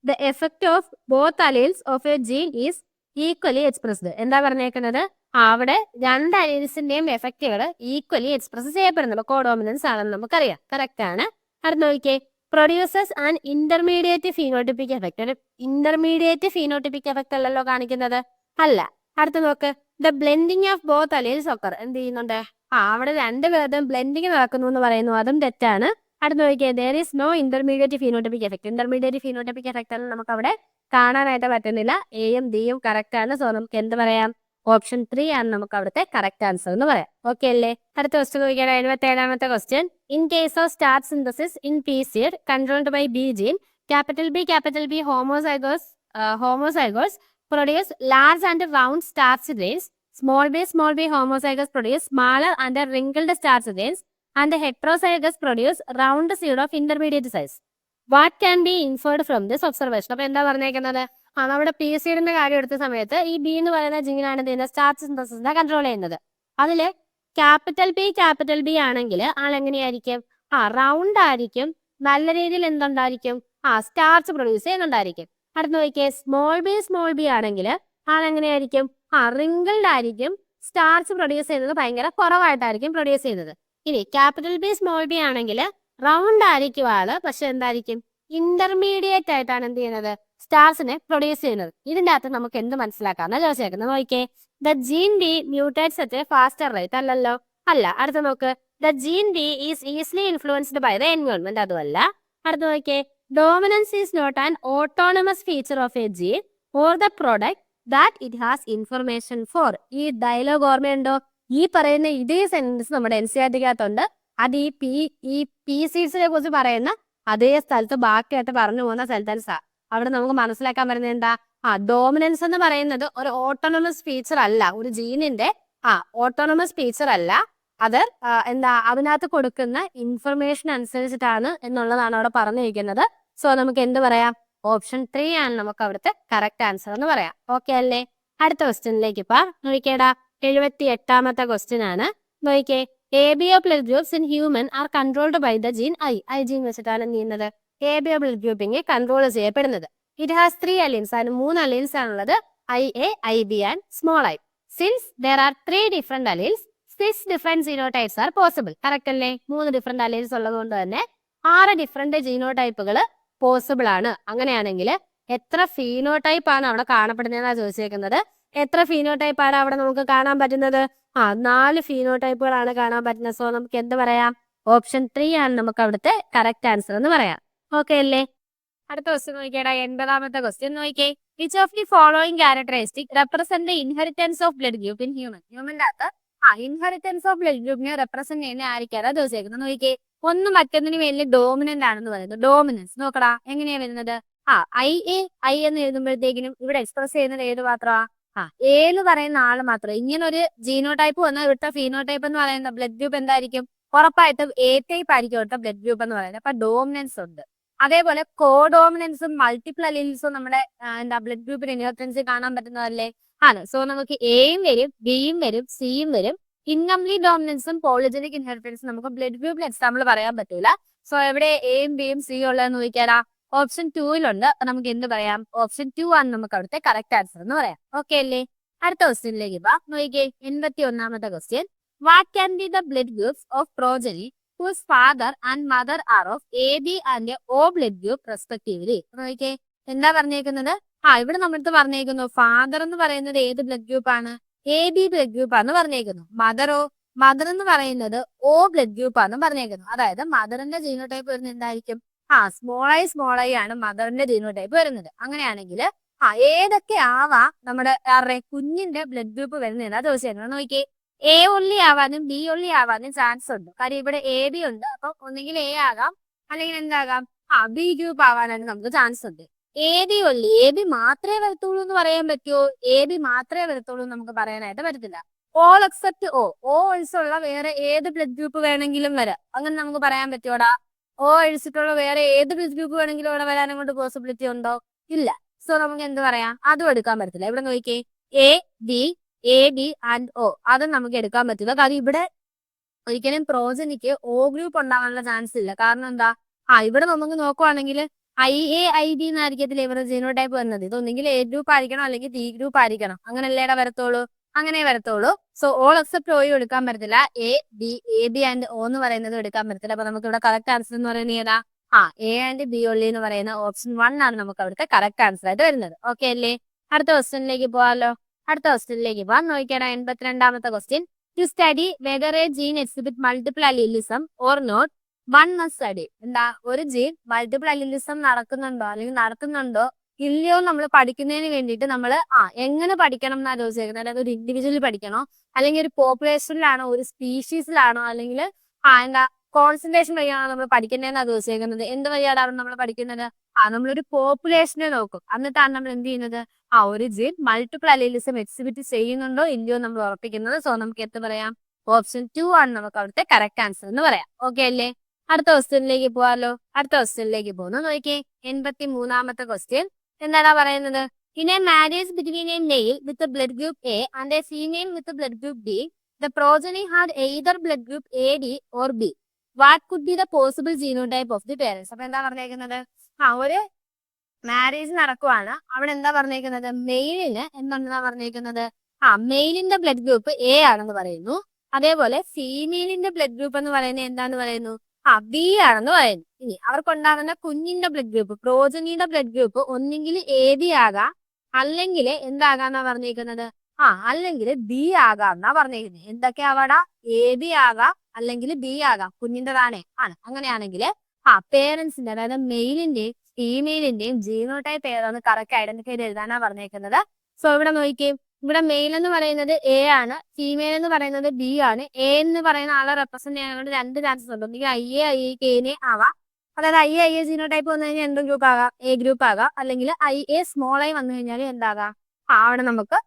The effect of both alleles of a gene is equally expressed. എന്താ പറഞ്ഞേക്കുന്നത്? അവിടെ രണ്ട് അലീൽസിന്റെയും എഫക്റ്റുകൾ ഈക്വലി എക്സ്പ്രസ് ചെയ്യപ്പെടുന്നുണ്ട്. കോഡോമിനൻസ് ആണെന്ന് നമുക്കറിയാം. കറക്റ്റ് ആണ്. അടുത്ത് നോക്കിയേ. Producers and intermediate phenotypic effect. ഒരു ഇന്റർമീഡിയറ്റ് ഫീനോട്ടിപ്പിക് എഫക്ട് അല്ലല്ലോ കാണിക്കുന്നത്? അല്ല. അടുത്ത് നോക്ക്. The blending of both alleles occur. എന്ത് ചെയ്യുന്നുണ്ട്? അവിടെ രണ്ടുപേരുടെയും ബ്ലെൻഡിങ് നടക്കുന്നു എന്ന് പറയുന്നു. അതും തെറ്റാണ്. അടുത്ത് നോക്കിയാൽ there is no intermediate phenotypic effect. Intermediate phenotypic effect ആണ് നമുക്ക് അവിടെ കാണാനായിട്ട് പറ്റുന്നില്ല. എയും ഡിയും കറക്റ്റ് ആണ്. സോ നമുക്ക് എന്ത് പറയാം? ഓപ്ഷൻ 3 ആണ് നമുക്ക് അവിടുത്തെ കറക്റ്റ് ആൻസർ എന്ന് പറയാം. ഓക്കെ അല്ലേ? അടുത്ത ക്വസ്റ്റ്യൻ നോക്കിയാൽ 77ാമത്തെ question. In case of starch synthesis in pea seed controlled by B gene, B homozygous produce large and round starch grains. Small b homozygous produce smaller and wrinkled starch grains. And the heterozygous produce round seed of intermediate size. What can be inferred from this observation? അപ്പൊ എന്താ പറഞ്ഞേക്കുന്നത്? നമ്മുടെ P സീഡിന്റെ കാര്യം എടുത്ത സമയത്ത് ഈ B എന്ന് പറയുന്ന ജീനാണ് ഇതിന്റെ സ്റ്റാർച്ച് സിന്തസിസിനെ കൺട്രോൾ ചെയ്യുന്നത്. അതില് ക്യാപിറ്റൽ ബി ആണെങ്കിൽ ആളെങ്ങനെയായിരിക്കും? റൗണ്ട് ആയിരിക്കും. നല്ല രീതിയിൽ എന്തുണ്ടായിരിക്കും? Starch produce ചെയ്യുന്നുണ്ടായിരിക്കും. അടുത്ത് നോക്കിയേ. സ്മോൾ ബി ആണെങ്കിൽ ആളെങ്ങനെയായിരിക്കും? റിങ്കിൾഡ് ആയിരിക്കും. സ്റ്റാർച്ച് പ്രൊഡ്യൂസ് ചെയ്യുന്നത് ഭയങ്കര കുറവായിട്ടായിരിക്കും പ്രൊഡ്യൂസ് ചെയ്യുന്നത്. ഇനി ക്യാപിറ്റൽ ബി സ്മോൾ ബി ആണെങ്കിൽ റൗണ്ട് ആയിരിക്കും ആള്. പക്ഷെ എന്തായിരിക്കും? ഇന്റർമീഡിയറ്റ് ആയിട്ടാണ് എന്ത് ചെയ്യുന്നത്? സ്റ്റാർസിനെ പ്രൊഡ്യൂസ് ചെയ്യുന്നത്. ഇതിന്റെ അകത്ത് നമുക്ക് എന്ത് മനസ്സിലാക്കാന്ന് ചോദിച്ചേക്കുന്നത്. നോക്കിയേ. The gene B mutates at a faster rate. അല്ലല്ലോ. അല്ല. അടുത്ത് നോക്ക്. The gene B is easily influenced by the environment. അതുമല്ല. അടുത്ത് നോക്കിയേ. Dominance is not an autonomous feature of a gene or the product that it has information for. ഈ dialogue ഓർമ്മയുണ്ടോ? ഈ പറയുന്ന ഇതേ സെന്റൻസ് നമ്മുടെ NCERT-ക്കകത്തുണ്ട്. അത് ഈ പി സീഡ്സിനെ കുറിച്ച് പറയുന്ന അതേ സ്ഥലത്ത് ബാക്കിയായിട്ട് പറഞ്ഞു പോകുന്ന സെന്റൻസാ. അവിടെ നമുക്ക് മനസ്സിലാക്കാൻ പറ്റുന്നത് എന്താ? ഡോമിനൻസ് എന്ന് പറയുന്നത് ഒരു ഓട്ടോണമസ് ഫീച്ചർ അല്ല. ഒരു ജീനിന്റെ ഓട്ടോണമസ് ഫീച്ചർ അല്ല. അത് അതിനകത്ത് കൊടുക്കുന്ന ഇൻഫർമേഷൻ അനുസരിച്ചിട്ടാണ് എന്നുള്ളതാണ് അവിടെ പറഞ്ഞിരിക്കുന്നത്. സോ നമുക്ക് എന്ത് പറയാം? ഓപ്ഷൻ 3 ആണ് നമുക്ക് അവിടുത്തെ കറക്റ്റ് ആൻസർ എന്ന് പറയാം. ഓക്കെ അല്ലേ? അടുത്ത ക്വസ്റ്റ്യനിലേക്ക് ഇപ്പൊ നോക്കിയേടാ. 78ാമത്തെ ക്വസ്റ്റ്യൻ ആണ്. നോക്കിയേ. ABO blood groups in human are controlled by the gene I gene വെച്ചിട്ടാണ് എന്ത് ചെയ്യുന്നത്? ABO ബ്ലഡ് ഗ്രൂപ്പിംഗ് കൺട്രോൾ ചെയ്യപ്പെടുന്നത്. It has 3 alleles. അതിന് 3 അലീൽസ് ആണുള്ളത്. IA, IB and small i. Since there are 3 different alleles, 6 different genotypes are possible. Correct അല്ലേ? 3 different alleles ഉള്ളത് കൊണ്ട് തന്നെ 6 ഡിഫറെന്റ് ജീനോടൈപ്പുകൾ പോസിബിൾ ആണ്. അങ്ങനെയാണെങ്കിൽ എത്ര ഫീനോടൈപ്പ് ആണ് അവിടെ കാണപ്പെടുന്നതെന്നാണ് ചോദിച്ചേക്കുന്നത്. എത്ര ഫീനോടൈപ്പാണ് അവിടെ നമുക്ക് കാണാൻ പറ്റുന്നത്? 4 ഫീനോടൈപ്പുകളാണ് കാണാൻ പറ്റുന്നത്. സോ നമുക്ക് എന്ത് പറയാം? ഓപ്ഷൻ 3 ആണ് നമുക്ക് അവിടുത്തെ കറക്റ്റ് ആൻസർ എന്ന് പറയാം. ഓക്കെ അല്ലേ? അടുത്ത ക്വസ്റ്റ്യൻ നോക്കിയേടാ, 80ാമത്തെ ക്വസ്റ്റ്യൻ നോക്കിയേ. Which of the following characteristic represent the inheritance of blood group in ഹ്യൂമന്റെ അകത്ത് ഇൻഹെറിറ്റൻസ് ഓഫ് ബ്ലഡ് ഗ്രൂപ്പിനെ റെപ്രസെന്റ് ചെയ്യുന്ന ആയിരിക്കാരാ ദിവസിക്കുന്നത് നോക്കിയേ. ഒന്ന് മറ്റൊന്നിന് വലിയ ഡോമിനന്റ് ആണെന്ന് പറയുന്നത്. ഡോമിനൻസ് നോക്കടാ, എങ്ങനെയാ വരുന്നത്? ഐ എന്ന് എഴുതുമ്പോഴത്തേക്കിനും ഇവിടെ എക്സ്പ്രസ് ചെയ്യുന്നത് ഏത് മാത്രമാ? എ എന്ന് പറയുന്ന ആള് മാത്രം. ഇങ്ങനെ ഒരു ജീനോടൈപ്പ് വന്നാൽ ഇവിടുത്തെ ഫീനോടൈപ്പ് എന്ന് പറയുന്ന ബ്ലഡ് ഗ്രൂപ്പ് എന്തായിരിക്കും? ഉറപ്പായിട്ടും എ ടൈപ്പ് ആയിരിക്കും ഇവിടുത്തെ ബ്ലഡ് ഗ്രൂപ്പ് എന്ന് പറയുന്നത്. അപ്പൊ ഡോമിനൻസ് ഉണ്ട്. അതേപോലെ കോഡോമിനൻസും മൾട്ടിപ്പിൾ അലീൽസും നമ്മുടെ ബ്ലഡ് ഗ്രൂപ്പിന് ഇൻഹെറിറ്റൻസ് കാണാൻ പറ്റുന്നതല്ലേ? ആണ്. സോ നമുക്ക് എയും വരും, ബിയും വരും, സിയും വരും. ഇൻകംപ്ലീറ്റ് ഡോമിനൻസും പോളിജനിക് ഇൻഹെറിറ്റൻസും നമുക്ക് ബ്ലഡ് ഗ്രൂപ്പിൽ എക്സാമ്പിൾ പറയാൻ പറ്റൂല. സോ എവിടെ എയും ബിയും സിയും ഉള്ളതെന്ന് നോക്കിയാലാ ഓപ്ഷൻ 2-ലുണ്ട്. അപ്പൊ നമുക്ക് എന്ത് പറയാം? ഓപ്ഷൻ 2 ആണ് നമുക്ക് അവിടുത്തെ കറക്റ്റ് ആൻസർ എന്ന് പറയാം. ഓക്കെ അല്ലേ? അടുത്ത ക്വസ്റ്റ്യനിലേക്ക് വാ. നോക്കിയേ, 81ാമത്തെ question. What can be the blood groups of progeny whose father and mother are of AB and O blood group respectively? നോക്കിയേ, എന്താ പറഞ്ഞേക്കുന്നത്? ഇവിടെ നമ്മളടുത്ത് പറഞ്ഞേക്കുന്നു ഫാദർ എന്ന് പറയുന്നത് ഏത് ബ്ലഡ് ഗ്രൂപ്പ് ആണ്? AB ബ്ലഡ് ഗ്രൂപ്പ് ആണെന്ന് പറഞ്ഞേക്കുന്നു. മദർ എന്ന് പറയുന്നത് O ബ്ലഡ് ഗ്രൂപ്പ് ആണെന്ന് പറഞ്ഞേക്കുന്നു. അതായത് മദറിന്റെ ജീനോടൈപ്പ് വരുന്നത് എന്തായിരിക്കും? സ്മോൾ ഐ ആണ് മദറിന്റെ ജീനോടൈപ്പ് വരുന്നത്. അങ്ങനെയാണെങ്കിൽ ഏതൊക്കെ ആവാം നമ്മുടെ കുഞ്ഞിന്റെ ബ്ലഡ് ഗ്രൂപ്പ് വരുന്നതെന്നാ ചോദിച്ചേക്കുന്നത്. നോക്കിയേ, എ ഒള്ളി ആവാനും ബി ഒള്ളി ആവാനും ചാൻസ് ഉണ്ട്. കാര്യം ഇവിടെ എ ബി ഉണ്ട്. അപ്പൊ ഒന്നെങ്കിൽ എ ആകാം, അല്ലെങ്കിൽ എന്താകാം? ബി ഗ്രൂപ്പ് ആവാനാണ് നമുക്ക് ചാൻസ് ഉണ്ട്. A B only, A B മാത്രമേ വരത്തുള്ളൂ എന്ന് പറയാൻ പറ്റുമോ? എ ബി മാത്രമേ വരത്തുള്ളൂ എന്ന് നമുക്ക് പറയാനായിട്ട് പറ്റത്തില്ല. ഓൾ എക്സെപ്റ്റ് ഓ ഒഴിച്ചുള്ള വേറെ ഏത് ബ്ലഡ് ഗ്രൂപ്പ് വേണമെങ്കിലും വരാം. അങ്ങനെ നമുക്ക് പറയാൻ പറ്റുമോടാ? ഓ ഒഴിച്ചിട്ടുള്ള വേറെ ഏത് ബ്ലഡ് ഗ്രൂപ്പ് വേണമെങ്കിലും ഇവിടെ വരാനും കൊണ്ട് പോസിബിലിറ്റി ഉണ്ടോ? ഇല്ല. സോ നമുക്ക് എന്ത് പറയാം? അതും എടുക്കാൻ പറ്റത്തില്ല. ഇവിടെ നോക്കിയേ, എ ബി ആൻഡ് ഒ അതും നമുക്ക് എടുക്കാൻ പറ്റില്ല. കാര്യം ഇവിടെ ഒരിക്കലും പ്രോജനിക്ക് O ഗ്രൂപ്പ് ഉണ്ടാവാനുള്ള ചാൻസ് ഇല്ല. കാരണം എന്താ? ഇവിടെ നമുക്ക് നോക്കുവാണെങ്കിൽ IA IB എന്നായിരിക്കത്തില്ല ഇവരുടെ ജീനോടൈപ്പ് വരുന്നത്. ഇതൊന്നെങ്കിൽ എ ഗ്രൂപ്പ് ആയിരിക്കണം, അല്ലെങ്കിൽ ബി ഗ്രൂപ്പ് ആയിരിക്കണം. അങ്ങനെയല്ലേടെ വരത്തുള്ളൂ. അങ്ങനെ വരത്തുള്ളൂ. സോ ഓൾ എക്സെപ്റ്റ് ഓയും എടുക്കാൻ പറ്റത്തില്ല. എ ബി ആൻഡ് ഒ എന്ന് പറയുന്നത് എടുക്കാൻ പറ്റത്തില്ല. അപ്പൊ നമുക്ക് ഇവിടെ കറക്റ്റ് ആൻസർ എന്ന് പറയുന്നത് ഏതാ? എ ആൻഡ് ബി ഒള്ളി എന്ന് പറയുന്ന ഓപ്ഷൻ 1 ആണ് നമുക്ക് അവിടുത്തെ കറക്റ്റ് ആൻസർ ആയിട്ട് വരുന്നത്. ഓക്കെ അല്ലേ? അടുത്ത ക്വസ്റ്റ്യനിലേക്ക് പോവാലോ. അടുത്ത ക്വസ്റ്റ്യനിലേക്ക് പോവാൻ നോക്കിയാണ് 82ാമത്തെ question. To study whether a gene exhibit multiple allelism or not, one must study. എന്താ? ഒരു ജീൻ മൾട്ടിപ്പിൾ അലീലിസം നടക്കുന്നുണ്ടോ അല്ലെങ്കിൽ നടത്തുന്നുണ്ടോ ഇല്ലയോ നമ്മൾ പഠിക്കുന്നതിന് വേണ്ടിയിട്ട് നമ്മൾ എങ്ങനെ പഠിക്കണം എന്നാ ചോദിച്ചേക്കുന്നത്. അതായത് ഒരു ഇൻഡിവിജ്വലി പഠിക്കണോ, അല്ലെങ്കിൽ ഒരു പോപ്പുലേഷനിലാണോ, ഒരു സ്പീഷീസിലാണോ, അല്ലെങ്കിൽ കോൺസെൻട്രേഷൻ വഴിയാണോ നമ്മൾ പഠിക്കുന്നതെന്നാ ചോദിച്ചേക്കുന്നത്. എന്ത് വഴിയാണ് നമ്മൾ പഠിക്കുന്നത്? നമ്മളൊരു പോപ്പുലേഷനെ നോക്കും. എന്നിട്ടാണ് നമ്മൾ എന്ത് ചെയ്യുന്നത്? ഒരു ജീൻ മൾട്ടിപ്പിൾ അലീലിസം എക്സിബിറ്റ് ചെയ്യുന്നുണ്ടോ ഇല്ലയോ നമ്മൾ ഉറപ്പിക്കുന്നത്. സോ നമുക്ക് എന്ത് പറയാം? ഓപ്ഷൻ 2 ആണ് നമുക്ക് അവിടുത്തെ കറക്റ്റ് ആൻസർ എന്ന് പറയാം. ഓക്കെ അല്ലേ? അടുത്ത ക്വസ്റ്റ്യനിലേക്ക് പോവാലോ. അടുത്ത ക്വസ്റ്റ്യനിലേക്ക് പോകുന്നു. നോക്കിയേ, 83ാമത്തെ ക്വസ്റ്റ്യൻ എന്താണ് പറയുന്നത്? In a marriage between a male with blood group A and a female with blood group B, the progeny had either blood group AD or B. What could be the possible genotype of the parents? അപ്പൊ എന്താ പറഞ്ഞേക്കുന്നത്? ഒരു marriage നടക്കുവാണ്. അവിടെ എന്താ പറഞ്ഞേക്കുന്നത്? മെയിലിന് എന്തുണ്ടെന്നാ പറഞ്ഞേക്കുന്നത്? മെയിലിന്റെ blood group A ആണെന്ന് പറയുന്നു. അതേപോലെ ഫീമെയിലിന്റെ ബ്ലഡ് ഗ്രൂപ്പ് എന്ന് പറയുന്നത് എന്താന്ന് പറയുന്നു? ബി ആണെന്ന് പറയുന്നു. ഇനി അവർക്കുണ്ടാകുന്ന കുഞ്ഞിന്റെ ബ്ലഡ് ഗ്രൂപ്പ്, പ്രോജനിയുടെ ബ്ലഡ് ഗ്രൂപ്പ് ഒന്നെങ്കിൽ AB ആകാം, അല്ലെങ്കിൽ എന്താകാന്നാ പറഞ്ഞേക്കുന്നത്? അല്ലെങ്കിൽ ബി ആകാം എന്നാ പറഞ്ഞേക്കുന്നത്. എന്തൊക്കെ ആവാടാ? AB ആകാം, അല്ലെങ്കിൽ ബി ആകാം. കുഞ്ഞിന്റെ താനെ ആണ്. അങ്ങനെയാണെങ്കിൽ പേരൻസിന്റെ, അതായത് മെയിലിന്റെയും ഫീമെയിലിന്റെയും ജീനോടൈപ്പ് ഏതാന്ന് കറക്റ്റ് ഐഡന്റിഫൈ ചെയ്ത് എഴുതാനാ പറഞ്ഞേക്കുന്നത്. സോ ഇവിടെ നോക്കിയേ, ഇവിടെ മെയിൽ എന്ന് പറയുന്നത് A ആണ്, ഫീമെയിൽ എന്ന് പറയുന്നത് B ആണ്. എ എന്ന് പറയുന്ന ആളെ റെപ്രസെന്റ് ചെയ്യാനായിട്ട് 2 ചാൻസസ് ഉണ്ട്. ഒന്നെങ്കിൽ IA ആവാം. അതായത് IA ജീനോടൈപ്പ് വന്നു കഴിഞ്ഞാൽ എന്തും ഗ്രൂപ്പ് ആകാം, A ഗ്രൂപ്പ് ആകാം. അല്ലെങ്കിൽ IA സ്മോൾ I വന്നു കഴിഞ്ഞാൽ എന്താകാം? അവിടെ നമുക്ക്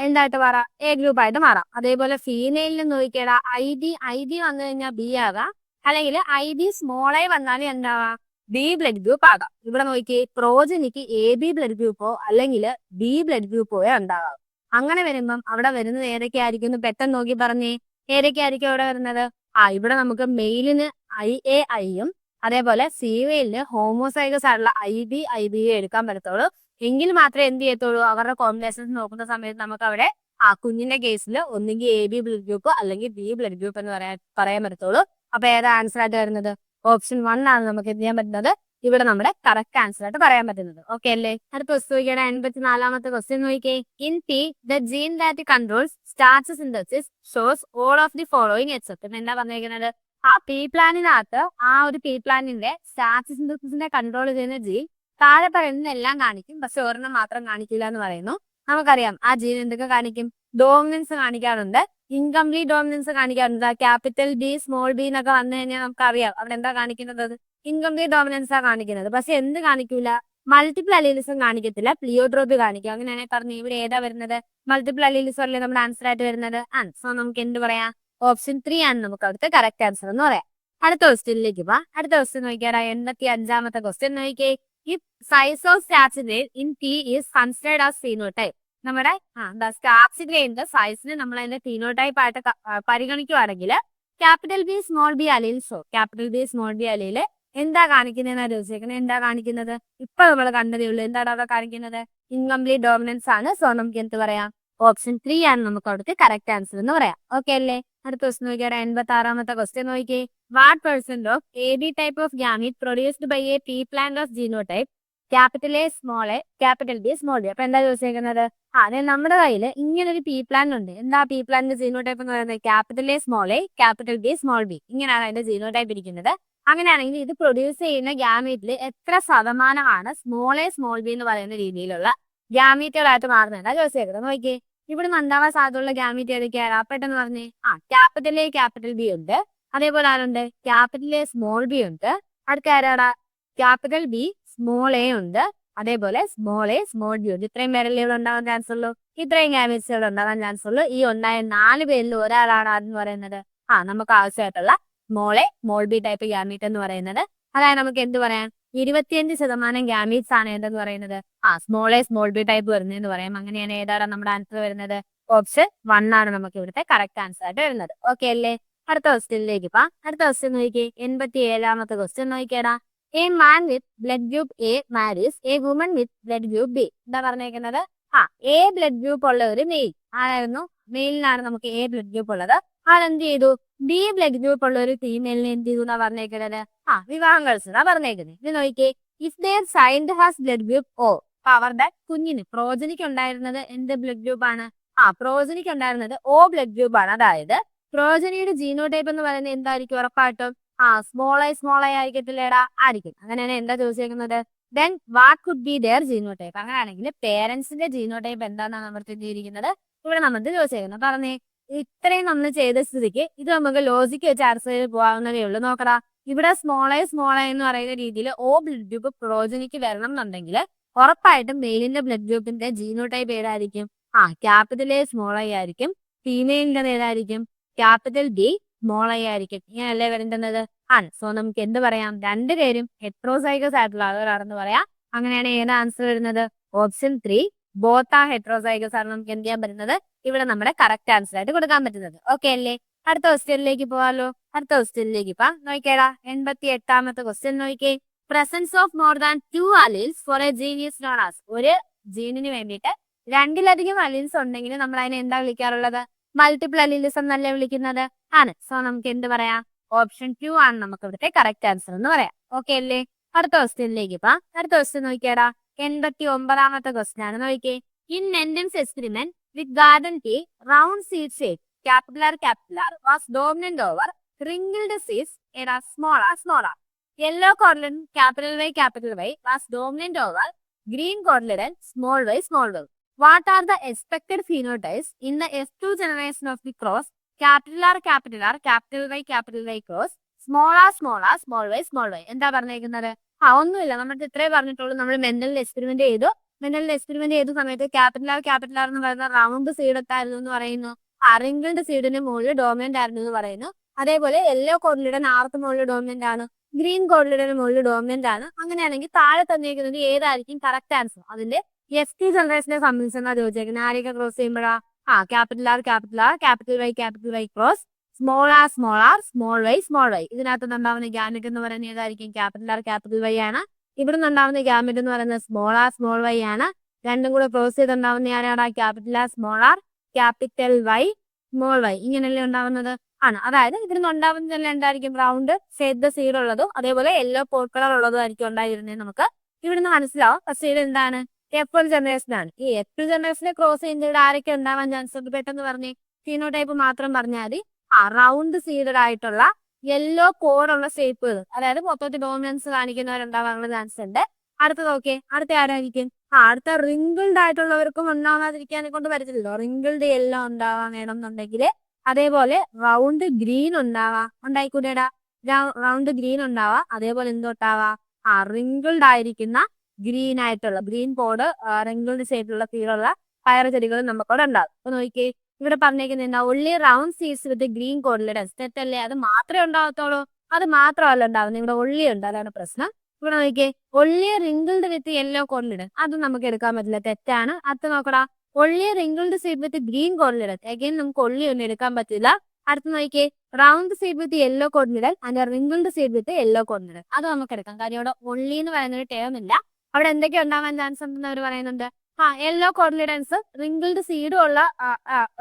എന്തായിട്ട് മാറാം? A ഗ്രൂപ്പ് ആയിട്ട് മാറാം. അതേപോലെ ഫീമെയിലിന് നോക്കിയാൽ ID വന്നു കഴിഞ്ഞാൽ B ആകാം, അല്ലെങ്കിൽ ID സ്മോൾ I വന്നാലും എന്താവാം? ബി ബ്ലഡ് ഗ്രൂപ്പ് ആകാം. ഇവിടെ നോക്കിയേ, പ്രോജനിക്ക് AB ബ്ലഡ് ഗ്രൂപ്പോ അല്ലെങ്കിൽ B ബ്ലഡ് ഗ്രൂപ്പോ ഉണ്ടാകാം. അങ്ങനെ വരുമ്പം അവിടെ വരുന്നത് ഏതൊക്കെ ആയിരിക്കും? പെട്ടെന്ന് നോക്കി പറഞ്ഞേ, ഏതൊക്കെ ആയിരിക്കും അവിടെ വരുന്നത്? ഇവിടെ നമുക്ക് മെയിലിന് IAIയും അതേപോലെ ഫീമെയിലിന് ഹോമോസൈഗസ് ആയിട്ടുള്ള IBIBയും എടുക്കാൻ പറ്റത്തുള്ളൂ. എങ്കിൽ മാത്രമേ എന്ത് ചെയ്യത്തുള്ളൂ? അവരുടെ കോമ്പിനേഷൻസ് നോക്കുന്ന സമയത്ത് നമുക്ക് അവിടെ കുഞ്ഞിന്റെ കേസിൽ ഒന്നുകിൽ AB ബ്ലഡ് ഗ്രൂപ്പ് അല്ലെങ്കിൽ B ബ്ലഡ് ഗ്രൂപ്പ് എന്ന് പറയാൻ പറ്റത്തുള്ളൂ. അപ്പൊ ഏതാ ആൻസർ ആയിട്ട് വരുന്നത്? ഓപ്ഷൻ 1 ആണ് നമുക്ക് എന്ത് ചെയ്യാൻ പറ്റുന്നത്? ഇവിടെ നമ്മുടെ കറക്റ്റ് ആൻസർ ആയിട്ട് പറയാൻ പറ്റുന്നത്. ഓക്കെ അല്ലേ? അടുത്ത ക്വസ്റ്റ് നോക്കിയാണ് 84ാമത്തെ ക്വസ്റ്റ്യൻ നോക്കിയേ. In pea the gene that controls starch synthesis shows all of the following except. എന്താ പറഞ്ഞിരിക്കുന്നത്? ആ പി പ്ലാനിനകത്ത് ആ ഒരു പി പ്ലാനിന്റെ സ്റ്റാർച്ച് സിന്തസിസിനെ കൺട്രോൾ ചെയ്യുന്ന ജീൻ താഴെ പറയുന്നതെല്ലാം കാണിക്കും, പക്ഷെ ഒരെണ്ണം മാത്രം കാണിക്കില്ല എന്ന് പറയുന്നു. നമുക്കറിയാം ആ ജീൻ എന്തൊക്കെ കാണിക്കും? ഡോമിനൻസ് കാണിക്കാറുണ്ട്, ഇൻകംപ്ലീറ്റ് ഡോമിനൻസ് കാണിക്കാറുണ്ട്. ക്യാപിറ്റൽ ബി സ്മോൾ ബി എന്നൊക്കെ വന്നു കഴിഞ്ഞാൽ നമുക്കറിയാം അവിടെ എന്താ കാണിക്കുന്നത്? ഇൻകംപ്ലീറ്റ് ഡോമിനൻസ് ആ കാണിക്കുന്നത്. പക്ഷെ എന്ത് കാണിക്കൂല? മൾട്ടിപ്പിൾ അലീലിസം കാണിക്കത്തില്ല, പ്ലിയോട്രോപ്പി കാണിക്കും. അങ്ങനെയാണെങ്കിൽ പറഞ്ഞു ഇവിടെ ഏതാ വരുന്നത്? മൾട്ടിപ്പിൾ അലീലിസം അല്ലേ നമ്മുടെ ആൻസർ ആയിട്ട് വരുന്നത്. സോ നമുക്ക് എന്ത് പറയാം? ഓപ്ഷൻ 3 ആണ് നമുക്ക് അവിടുത്തെ കറക്റ്റ് ആൻസർ എന്ന് പറയാം. അടുത്ത ക്വസ്റ്റ്യനിലേക്ക് പോവാം. അടുത്ത ക്വസ്റ്റ്യൻ നോക്കിയാൽ 85ാമത്തെ ക്വസ്റ്റ്യൻ നോക്കിയേ. If size of starch in T is considered as phenotype. നമ്മുടെ സ്റ്റാർച്ചിന്റെ സൈസിനെ നമ്മൾ അതിന്റെ ഫീനോടൈപ്പ് ആയിട്ട് പരിഗണിക്കുവാണെങ്കിൽ ക്യാപിറ്റൽ ബി സ്മോൾ ബി അലീൽസോ capital B small B allele എന്താ കാണിക്കുന്നതെന്നാണ് ചോദിച്ചേക്കുന്നത്. എന്താ കാണിക്കുന്നത്? ഇപ്പൊ നമ്മൾ കണ്ടതേ ഉള്ളൂ. എന്താണ് അവിടെ കാണിക്കുന്നത്? ഇൻകംപ്ലീറ്റ് ഡോമിനൻസ് ആണ്. സോ നമുക്ക് എന്ത് പറയാം? ഓപ്ഷൻ 3 ആണ് നമുക്ക് അവിടുത്തെ കറക്റ്റ് ആൻസർ എന്ന് പറയാം. ഓക്കെ അല്ലേ? അടുത്ത ക്വസ്റ്റ്യൻ നോക്കിയാൽ 86ാമത്തെ ക്വസ്റ്റ്യൻ നോക്കിയേ. What percent of A B type of gamete produced by a pea plant of genotype capital A small A capital B small B. അപ്പൊ എന്താ ചോദിച്ചേക്കുന്നത്? അതെ, നമ്മുടെ കയ്യിൽ ഇങ്ങനെ ഒരു പി പ്ലാൻ ഉണ്ട്. എന്താ പി പ്ലാന്റിന്റെ ജീനോടൈപ്പ് എന്ന് പറയുന്നത്? Capital A small A capital B small B. ഇങ്ങനെയാണ് അതിന്റെ ജീനോടൈപ്പ് ഇരിക്കുന്നത്. അങ്ങനെയാണെങ്കിൽ ഇത് പ്രൊഡ്യൂസ് ചെയ്യുന്ന ഗ്യാമീറ്റിൽ എത്ര ശതമാനമാണ് സ്മോൾ എ സ്മോൾ ബി എന്ന് പറയുന്ന രീതിയിലുള്ള ഗ്യാമീറ്റുകളായിട്ട് മാറുന്നത്? എന്താ ചോദിച്ചേക്കുന്നത്? നോക്കിയേ, ഇവിടെ ഉണ്ടാവാൻ സാധ്യതയുള്ള ഗ്യാമീറ്റ് ഏതൊക്കെയാണ്? പെട്ടെന്ന് പറഞ്ഞേ. ക്യാപിറ്റൽ എ ക്യാപിറ്റൽ ബി ഉണ്ട്, അതേപോലെ ആരുണ്ട്? ക്യാപിറ്റൽ എ സ്മോൾ ബി ഉണ്ട്. അടുത്ത ആരാടാ? ക്യാപിറ്റൽ ബി സ്മോൾ എ ഉണ്ട്, അതേപോലെ സ്മോൾ എ സ്മോൾ ബി ഉണ്ട്. ഇത്രയും പേരല്ലേ ഇവിടെ ഉണ്ടാവാൻ ചാൻസ് ഉള്ളൂ. ഇത്രയും ഗ്യാമീറ്റ്സ് ഇവിടെ ഉണ്ടാവാൻ ചാൻസ് ഉള്ളൂ. ഈ ഉണ്ടായ 4 പേരിൽ ഒരാളാണ് ആരെന്ന് പറയുന്നത്? നമുക്ക് ആവശ്യമായിട്ടുള്ള small A small B type gamete എന്ന് പറയുന്നത്. അതായത് നമുക്ക് എന്ത് പറയാം? 25% ഗ്യാമീറ്റ്സ് ആണ് എന്തെന്ന് പറയുന്നത്? Small A small B type വരുന്നതെന്ന് പറയാം. അങ്ങനെയാണ് ഏതാണ് നമ്മുടെ ആൻസർ വരുന്നത്? ഓപ്ഷൻ 1 ആണ് നമുക്ക് ഇവിടുത്തെ കറക്റ്റ് ആൻസർ ആയിട്ട് വരുന്നത്. ഓക്കെ അല്ലേ? അടുത്ത ക്വസ്റ്റ്യനിലേക്ക് പോവാം. അടുത്ത ക്വസ്റ്റ്യൻ നോക്കിയേ. 87ാമത്തെ ക്വസ്റ്റ്യൻ നോക്കിയേടാ. A man with blood group A marries a woman with blood group B. എന്താ പറഞ്ഞേക്കുന്നത്? എ ബ്ലഡ് ഗ്രൂപ്പ് ഉള്ള ഒരു മെയിൽ ആരായിരുന്നു? മെയിലിനാണ് നമുക്ക് എ ബ്ലഡ് ഗ്രൂപ്പ് ഉള്ളത്. അതെന്ത് ചെയ്തു? ബി ബ്ലഡ് ഗ്രൂപ്പ് ഉള്ള ഒരു ഫീമെയിലിനെ എന്ത് ചെയ്തു എന്നാ പറഞ്ഞേക്കുന്നത്? വിവാഹം കഴിച്ചതാ പറഞ്ഞേക്കുന്നത്. ഇത് നോക്കിയേ. If their child has blood group O, അവരുടെ കുഞ്ഞിന് പ്രോജനിക്ക് ഉണ്ടായിരുന്നത് എന്ത് ബ്ലഡ് ഗ്രൂപ്പ് ആണ്? പ്രോജനിക്ക് ഉണ്ടായിരുന്നത് ഓ ബ്ലഡ് ഗ്രൂപ്പ് ആണ്. അതായത് പ്രോജനിയുടെ ജീനോടൈപ്പ് എന്ന് പറയുന്നത് എന്തായിരിക്കും? ഉറപ്പായിട്ടും സ്മോൾ ഐ ആയിരിക്കത്തില്ലേടാ? ആയിരിക്കും. അങ്ങനെയാണ് എന്താ ചോദിച്ചേക്കുന്നത്? Then what could be their genotype. അങ്ങനെയാണെങ്കിൽ പേരൻസിന്റെ ജീനോടൈപ്പ് എന്താണെന്നാണ് നമ്മൾ തിരിച്ചിരിക്കുന്നത്. ഇവിടെ നമ്മൾ ചോദിച്ചേക്കുന്നത്. പറഞ്ഞേ, ഇത്രയും നമ്മൾ ചെയ്ത സ്ഥിതിക്ക് ഇത് നമുക്ക് ലോജിക്ക് വെച്ച് ആൻസർ ചെയ്ത് പോകാവുന്നതേ ഉള്ളൂ. നോക്കടാ, ഇവിടെ സ്മോൾ ഐ എന്ന് പറയുന്ന രീതിയിൽ ഓ ബ്ലഡ് ഗ്രൂപ്പ് പ്രോജനിക്ക് വരണം എന്നുണ്ടെങ്കിൽ ഉറപ്പായിട്ടും മെയിലിന്റെ ബ്ലഡ് ഗ്രൂപ്പിന്റെ ജീനോടൈപ്പ് ഏതായിരിക്കും? ക്യാപിറ്റൽ എ സ്മോൾ ഐ ആയിരിക്കും. ഫീമെയിലിന്റെ ഏതായിരിക്കും? ക്യാപിറ്റൽ ബി സ്മോൾ ഐ ആയിരിക്കും. ഇങ്ങനെയല്ലേ വരുന്നത്? സോ നമുക്ക് എന്ത് പറയാം? രണ്ടുപേരും ഹെട്രോസൈഗസ് ആയിട്ടുള്ള ആളുകളാണെന്ന് പറയാം. അങ്ങനെയാണ് ഏത് ആൻസർ വരുന്നത്? ഓപ്ഷൻ 3 ബോത്ത് ആ ഹെട്രോസൈഗസ് ആണ് നമുക്ക് എന്ത് ചെയ്യാൻ പറ്റുന്നത്? ഇവിടെ നമ്മുടെ കറക്റ്റ് ആൻസർ ആയിട്ട് കൊടുക്കാൻ പറ്റുന്നത്. ഓക്കെ അല്ലേ? അടുത്ത ക്വസ്റ്റ്യനിലേക്ക് പോവാലോ. അടുത്ത ക്വസ്റ്റ്യനിലേക്ക് നോക്കിയേടാ. 88ാമത്തെ ക്വസ്റ്റ്യൻ നോക്കിയേ. Presence of more than 2 alleles for a gene is known as. ഒരു ജീനിന് വേണ്ടിയിട്ട് 2-ലധികം അലീൽസ് ഉണ്ടെങ്കിൽ നമ്മൾ അതിനെ എന്താ വിളിക്കാറുള്ളത്? മൾട്ടിപ്പിൾ അലീലിസം എന്നല്ലേ വിളിക്കുന്നത്. സോ നമുക്ക് എന്ത് പറയാം? ഓപ്ഷൻ 2 ആണ് നമുക്ക് ഇവിടുത്തെ കറക്റ്റ് ആൻസർ എന്ന് പറയാം. ഓക്കെ അല്ലേ? അടുത്ത ക്വസ്റ്റ്യനിലേക്ക് അടുത്ത ക്വസ്റ്റ്യൻ നോക്കിയേടാ. 89ാമത്തെ ക്വസ്റ്റ്യൻ ആണ്. നോക്കിയേ. In Mendel's experiment with garden pea round seed shape capital R was dominant over wrinkled seeds era smaller. Yellow cornlet capital Y was dominant over green cornlet small y. What are the expected phenotypes in the F2 generation of the cross capital R capital Y cross small y. എന്താ പറഞ്ഞേക്കുന്നത്? ഒന്നുമില്ല, നമുക്ക് ഇത്രേ പറഞ്ഞിട്ടുള്ളൂ. നമ്മൾ mental experiment ചെയ്ത സമയത്ത് capital R എന്ന് പറയുന്ന റൗണ്ട് സീഡ് എത്തായിരുന്നു എന്ന് പറയുന്നു. റിങ്കിൾഡ് സീഡിന് മുകളിൽ ഡോമിനന്റ് ആയിരുന്നു എന്ന് പറയുന്നു. അതേപോലെ യെല്ലോ കോർഡിലിഡൻ ആർക്ക് മുകളിൽ ഡോമിനന്റ് ആണ്, ഗ്രീൻ കോർഡിലിഡന് മുകളിൽ ഡോമിനന്റ് ആണ്. അങ്ങനെയാണെങ്കിൽ താഴെ തന്നിരിക്കുന്നത് ഏതായിരിക്കും കറക്റ്റ് ആൻസർ? അതിന്റെ FT ജനറേഷനെ സംബന്ധിച്ചെന്നാ ചോദിച്ചേക്കുന്നത്. ആരെയൊക്കെ ക്രോസ് ചെയ്യുമ്പോഴാ? Capital R capital Y cross small Y. ഇതിനകത്ത് ഉണ്ടാവുന്ന ഗ്യാമറ്റ് എന്ന് പറയുന്നത് ഏതായിരിക്കും? ക്യാപിറ്റൽ വൈ ആണ്. ഇവിടെ നിന്നുണ്ടാവുന്ന ഗ്യാമറ്റ് എന്ന് പറയുന്നത് സ്മോൾ വൈ ആണ്. രണ്ടും കൂടെ ക്രോസ് ചെയ്തുണ്ടാവുന്ന ആരാണ്? Capital R capital Y small Y. ഇങ്ങനെയല്ലേ ഉണ്ടാവുന്നത്. ആണ്. അതായത് ഇതിന് ഉണ്ടാവുന്നതെല്ലാം എന്തായിരിക്കും? റൗണ്ട് ഷേപ്പ് സീഡ് ഉള്ളതും അതേപോലെ യെല്ലോ പോൾ കളർ ഉള്ളതും ആയിരിക്കും ഉണ്ടായിരുന്നത്. നമുക്ക് ഇവിടുന്ന് മനസ്സിലാവും ഫസ്റ്റ് ഇത് എന്താണ്? F1 ജനറേഷൻ ആണ്. ഈ F2 ജനറേഷനെ ക്രോസ് ചെയ്യുന്നതിലൂടെ ആരൊക്കെ ഉണ്ടാവാൻ ചാൻസ് ഉണ്ട്? പെട്ടെന്ന് പറഞ്ഞേ. ഫീനോടൈപ്പ് മാത്രം പറഞ്ഞാൽ മതി. റൗണ്ട് സീഡഡ് ആയിട്ടുള്ള യെല്ലോ കോഡുള്ള ഷേപ്പുകൾ, അതായത് മൊത്തത്തിൽ ഡോമിനൻസ് കാണിക്കുന്നവരുണ്ടാവാനുള്ള ചാൻസ് ഉണ്ട്. അടുത്ത നോക്കിയേ, അടുത്ത ആരായിരിക്കും? അടുത്ത റിങ്കിൾഡ് ആയിട്ടുള്ളവർക്കും ഉണ്ടാവാതിരിക്കാനെ കൊണ്ട് പറ്റത്തില്ലല്ലോ. റിങ്കിൾഡ് യെല്ലോ ഉണ്ടാവാൻ വേണമെന്നുണ്ടെങ്കിൽ അതേപോലെ റൗണ്ട് ഗ്രീൻ ഉണ്ടായിക്കൂടെടാ? റൗണ്ട് ഗ്രീൻ ഉണ്ടാവാ. അതേപോലെ എന്തൊട്ടാവാ? റിങ്കിൾഡ് ആയിരിക്കുന്ന ഗ്രീൻ ആയിട്ടുള്ള ഗ്രീൻ കോഡ് റിങ്കിൾഡ് ഷേപ്പിലുള്ള ഫീലുള്ള പയർ ചെടികൾ നമുക്കവിടെ ഉണ്ടാവും. അപ്പൊ നോക്കിയേ, ഇവിടെ പറഞ്ഞേക്കുന്നത് എന്താ? Only round seeds with green കോഡിലെ തെറ്റല്ലേ? അത് മാത്രമേ ഉണ്ടാകത്തുള്ളൂ? അത് മാത്രമല്ല ഉണ്ടാവുന്നത്, ഇവിടെ ഒള്ളി ഉണ്ട്, അതാണ് പ്രശ്നം. ഇവിടെ നോക്കിയേ, only wrinkled with yellow cotyledon, അത് നമുക്ക് എടുക്കാൻ പറ്റില്ല, തെറ്റാണ്. അടുത്ത് നോക്കടാ, only wrinkled seed with green cotyledon, again നമുക്ക് ഒള്ളി ഒന്നും എടുക്കാൻ പറ്റില്ല. അടുത്ത് നോക്കിയേ, round seed with yellow cotyledon and wrinkled seed with yellow cotyledon, അത് നമുക്ക് എടുക്കാം. കാര്യം ഇവിടെ ഒള്ളി എന്ന് പറയുന്ന ഒരു ടേം ഇല്ല. അവിടെ എന്തൊക്കെ ഉണ്ടാവാൻ ചാൻസ് ഉണ്ടെന്ന് അവർ പറയുന്നുണ്ട്. യെല്ലോ കോഡിലിഡൻസ് റിങ്കിൾഡ് സീഡും ഉള്ള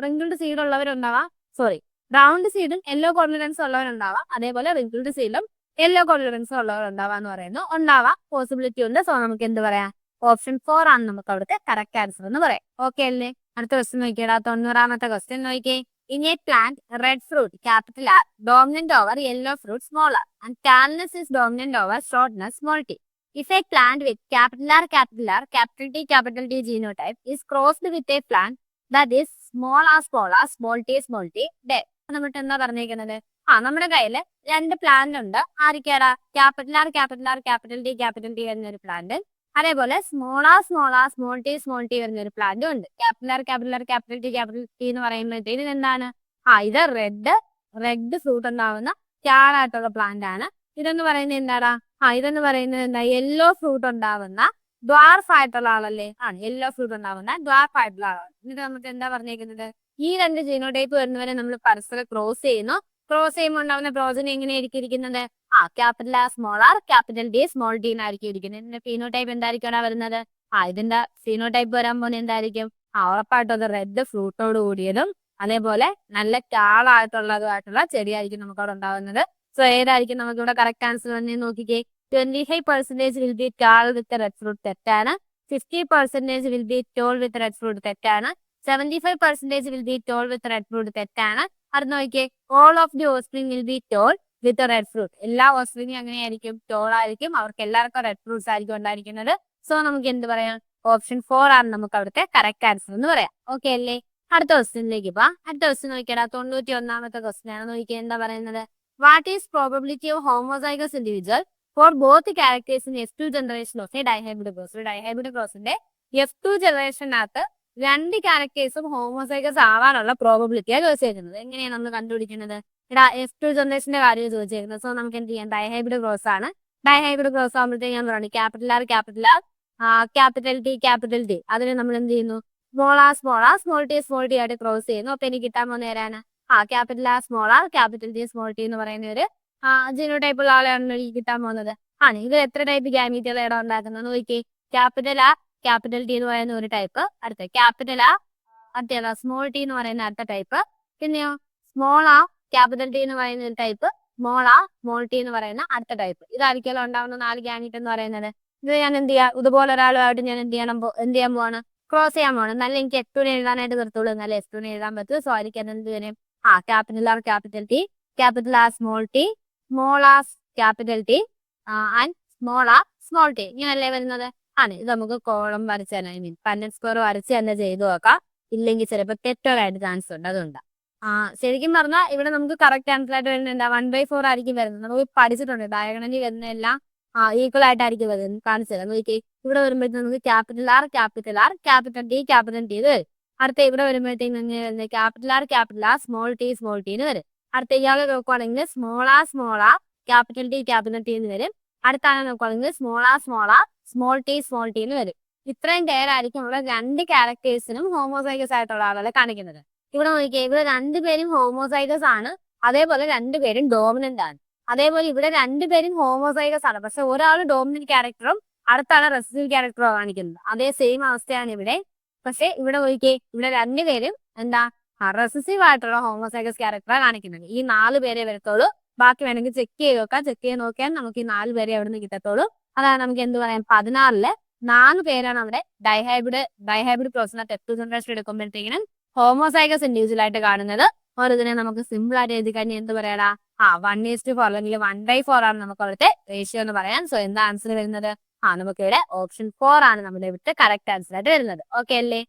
റിങ്കിൾഡ് സീഡ് ഉള്ളവരുണ്ടാവാം. സോറി, റൗണ്ട് സീഡും യെല്ലോ കോഡിലിഡൻസ് ഉള്ളവരുണ്ടാവാം. അതേപോലെ റിങ്കിൾഡ് സീഡും യെല്ലോ കോഡിലിഡൻസ് ഉള്ളവരുണ്ടാവാന്ന് പറയുന്നു. ഉണ്ടാവാം, പോസിബിലിറ്റി ഉണ്ട്. സോ നമുക്ക് എന്ത് പറയാം? ഓപ്ഷൻ 4 ആണ് നമുക്ക് അവിടുത്തെ കറക്റ്റ് ആൻസർ എന്ന് പറയാം. ഓക്കെ അല്ലേ? അടുത്ത ക്വസ്റ്റ്യൻ നോക്കിയടാ, 90ാമത്തെ ക്വസ്റ്റ്യൻ നോക്കിയേ. In A plant, red fruit capital R dominant over yellow fruit small r and tallness is dominant over shortness small t. If a plant with capital R, capital T genotype is crossed with a plant that is small r, small t, dead. നമ്മളിട്ട് എന്താ പറഞ്ഞേക്കുന്നത്? നമ്മുടെ കയ്യില് രണ്ട് plant ഉണ്ട്. ആയിരിക്കാടാ? Capital R, capital T എന്നൊരു plant, അതേപോലെ small R, small T വരുന്നൊരു പ്ലാന്റും ഉണ്ട്. ക്യാപിറ്റൽ ടി എന്ന് പറയുമ്പോഴത്തേന് എന്താണ്? ഇത് റെഡ് ഫ്രൂട്ട് ഉണ്ടാവുന്ന ആയിട്ടുള്ള പ്ലാന്റ് ആണ്. ഇതെന്ന് പറയുന്നത് എന്താടാ? ഇതെന്ന് പറയുന്നത് എന്താ? യെല്ലോ ഫ്രൂട്ട് ഉണ്ടാവുന്ന ഡ്വാർഫ് ആയിട്ടുള്ള ആളല്ലേ? യെല്ലോ ഫ്രൂട്ട് ഉണ്ടാവുന്ന ഡ്വാർഫ് ആയിട്ടുള്ള ആളാണ്. എന്നിട്ട് നമുക്ക് എന്താ പറഞ്ഞേക്കുന്നത്? ഈ രണ്ട് ജീനോടൈപ്പ് വരുന്നവരെ നമ്മൾ പരസ്പരം ക്രോസ് ചെയ്യുന്നു. ക്രോസ് ചെയ്യുമ്പോൾ ഉണ്ടാവുന്ന പ്രോജനി എങ്ങനെയായിരിക്കും ഇരിക്കുന്നത്? Capital R, capital T, small T എന്നായിരിക്കും ഇരിക്കുന്നത്. ഇതിന്റെ ഫീനോടൈപ്പ് എന്തായിരിക്കും വരുന്നത്? ഇതിന്റെ ഫീനോടൈപ്പ് വരാൻ പോകുന്നത് എന്തായിരിക്കും? ഉറപ്പായിട്ടും അത് റെഡ് ഫ്രൂട്ടോട് കൂടിയതും അതേപോലെ നല്ല ടാളായിട്ടുള്ളതുമായിട്ടുള്ള ചെടിയായിരിക്കും നമുക്ക് അവിടെ ഉണ്ടാവുന്നത്. സോ ഏതായിരിക്കും നമുക്ക് ഇവിടെ കറക്റ്റ് ആൻസർ തന്നെ നോക്കിക്കേ. 25% will be tall with red fruit, തെറ്റാണ്. 50% will be tall with red fruit, തെറ്റാണ്. 75% will be tall with red fruit, തെറ്റാണ്. അത് നോക്കിയേ, all of the offspring will be tall with red fruit, എല്ലാ ഓസ്പ്രിങ്ങും എങ്ങനെയായിരിക്കും? ടോൾ ആയിരിക്കും. അവർക്ക് എല്ലാവർക്കും റെഡ് ഫ്രൂട്ട്സ് ആയിരിക്കും ഉണ്ടായിരിക്കുന്നത്. സോ നമുക്ക് എന്ത് പറയാം? ഓപ്ഷൻ 4 ആണ് നമുക്ക് അവിടുത്തെ കറക്റ്റ് ആൻസർ എന്ന് പറയാം. ഓക്കെ അല്ലേ? അടുത്ത ക്വസ്റ്റ്യനിലേക്ക് പോവാം. അടുത്ത ക്വസ്റ്റ്യൻ നോക്കിയാൽ 91ാമത്തെ ക്വസ്റ്റ്യൻ ആണ്. നോക്കിയാൽ എന്താ പറയുന്നത്? What is probability of homozygous individual for both characters in F2 generation of a dihybrid cross? Dihybrid ക്രോസിന്റെ F2 ജനറേഷനകത്ത് രണ്ട് ക്യാരക്ടേഴ്സും ഹോമോസൈഗസ് ആവാനുള്ള പ്രോബബിലിറ്റിയാണ് ചോദിച്ചേക്കുന്നത്. എങ്ങനെയാണ് നമ്മൾ കണ്ടുപിടിക്കുന്നത്? F2 ജനറേഷന്റെ കാര്യം ചോദിച്ചേക്കുന്നത്. സോ നമുക്ക് എന്ത് ചെയ്യാം? ഡൈഹൈബ്രിഡ് ക്രോസ് ആണ്. ഡൈഹൈബ്രിഡ് ക്രോസ് ആകുമ്പോഴത്തേക്ക് ഞാൻ പറഞ്ഞു ക്യാപിറ്റൽ ആർ, ക്യാപിറ്റൽ ടി, അതിന് നമ്മൾ എന്ത് ചെയ്യുന്നു? സ്മോൾ ടി ആയിട്ട് ക്രോസ് ചെയ്യുന്നു. അപ്പൊ എനിക്ക് കിട്ടാൻ പോകുന്ന നേരാണ് ക്യാപിറ്റൽ ആർ, ക്യാപിറ്റൽ ടി എന്ന് പറയുന്ന ഒരു ജീനോടൈപ്പ് ഉള്ള ആളെയാണ് എനിക്ക് കിട്ടാൻ പോകുന്നത്. ഇത് എത്ര ടൈപ്പ് ഗാമീറ്റുകൾ ഇടം ഉണ്ടാക്കുന്നത് നോക്കി. ക്യാപിറ്റൽ ആർ, ക്യാപിറ്റൽ ടി എന്ന് പറയുന്ന ഒരു ടൈപ്പ്, അടുത്ത ക്യാപിറ്റൽ ആർ, അടുത്ത സ്മോൾ ടി എന്ന് പറയുന്ന അടുത്ത ടൈപ്പ്, പിന്നെയോ സ്മോൾ ആർ, ക്യാപിറ്റൽ ടി എന്ന് പറയുന്ന ഒരു ടൈപ്പ്, സ്മോൾ ടി എന്ന് പറയുന്ന അടുത്ത ടൈപ്പ്. ഇതായിരിക്കുമല്ലോ ഉണ്ടാവുന്ന 4 ഗാമീറ്റ് എന്ന് പറയുന്നത്. ഇത് ഞാൻ എന്ത് ചെയ്യാം? ഇതുപോലെ ഒരാളുമായിട്ട് ഞാൻ എന്ത് ചെയ്യാൻ പോവാണ്? ക്രോസ് ചെയ്യാൻ പോകണം. എന്നാലും എനിക്ക് F2 എഴുതാനായിട്ട് നിർത്തുള്ളൂ, എന്നാലും F2 എഴുതാൻ പറ്റും. സോ ആയിരിക്കും എന്ത് വരും? Capital R, capital T, small R, capital T and small T, ഇങ്ങനല്ലേ വരുന്നത്? ഇത് നമുക്ക് കോളം വരച്ച് തന്നെ, പന്നറ്റ് സ്ക്വയർ വരച്ച് തന്നെ ചെയ്തു നോക്കാം. ഇല്ലെങ്കിൽ ചിലപ്പോൾ തെറ്റോടായിട്ട് ചാൻസ് ഉണ്ട്, അതുകൊണ്ട് ശരിക്കും പറഞ്ഞാൽ ഇവിടെ നമുക്ക് കറക്റ്റ് ആൻസർ ആയിട്ട് വരുന്നത് എന്താ? 1/4 ആയിരിക്കും വരുന്നത്. നമുക്ക് പഠിച്ചിട്ടുണ്ട് ഡയഗണലി വരുന്ന എല്ലാം ഈക്വൽ ആയിട്ടായിരിക്കും വരുന്നത്. കാണിച്ചത് നോക്കി. ഇവിടെ വരുമ്പോഴത്തേക്ക് നമുക്ക് ക്യാപിറ്റൽ ആർ, ക്യാപിറ്റൽ ടി ഇത് വരും. അടുത്ത ഇവിടെ വരുമ്പോഴത്തേക്ക് ക്യാപിറ്റൽ ആർ, സ്മോൾ ടി എന്ന് വരും. അടുത്ത ഇയാളെ നോക്കുവാണെങ്കിൽ സ്മോൾ ആർ, ക്യാപിറ്റൽ ടി എന്ന് വരും. അടുത്ത ആളെ നോക്കുവാണെങ്കിൽ സ്മോൾ ആർ, സ്മോൾ ടി എന്ന് വരും. ഇത്രയും പേരായിരിക്കും ഇവിടെ രണ്ട് ക്യാരക്ടേഴ്സിനും ഹോമോസൈഗസ് ആയിട്ടുള്ള ആളുകളെ കാണിക്കുന്നത്. ഇവിടെ നോക്കിയാൽ ഇവിടെ രണ്ടുപേരും ഹോമോസൈഗസ് ആണ്, അതേപോലെ രണ്ടുപേരും ഡോമിനന്റ് ആണ്. അതേപോലെ ഇവിടെ രണ്ടുപേരും ഹോമോസൈഗസ് ആണ്, പക്ഷെ ഒരാൾ ഡോമിനന്റ് ക്യാരക്ടറും അടുത്ത ആളെ റെസിസ്റ്റീവ് ക്യാരക്ടറും കാണിക്കുന്നത്. അതേ സെയിം അവസ്ഥയാണ് ഇവിടെ. പക്ഷെ ഇവിടെ നോക്കിയേ, ഇവിടെ രണ്ടുപേരും എന്താ റെസസീവ് ആയിട്ടുള്ള ഹോമോസൈഗസ് ക്യാരക്ടറാണ് കാണിക്കുന്നത്. ഈ 4 പേരെ വരത്തുള്ളൂ. ബാക്കി വേണമെങ്കിൽ ചെക്ക് ചെയ്ത് നോക്കാം. ചെക്ക് ചെയ്ത് നോക്കിയാൽ നമുക്ക് ഈ 4 പേരെ അവിടെ നിന്ന് കിട്ടത്തുള്ളൂ. അതാണ് നമുക്ക് എന്ത് പറയാം, 16 4 പേരാണ് അവിടെ ഡൈഹൈബ്രിഡ് പ്രോസസ്സിനകത്ത് F2 ജനറേഷൻ എടുക്കുമ്പോഴത്തേക്കിനും ഹോമോസൈഗസ് ഇൻഡിവിജ്വൽ ആയിട്ട് കാണുന്നത്. ഒരു ഇതിനെ നമുക്ക് സിമ്പിൾ ആയിട്ട് എഴുതി കഴിഞ്ഞാൽ എന്ത് പറയാടാ, 1:4 അല്ലെങ്കിൽ 1/4 ആണ് നമുക്ക് അവിടുത്തെ റേഷ്യോ എന്ന് പറയാം. സോ എന്താ ആൻസർ വരുന്നത്? നമുക്ക് ഇവിടെ ഓപ്ഷൻ 4 ആണ് നമ്മുടെ ഇവിടുത്തെ കറക്റ്റ് ആൻസർ ആയിട്ട് വരുന്നത്. ഓക്കെ അല്ലേ?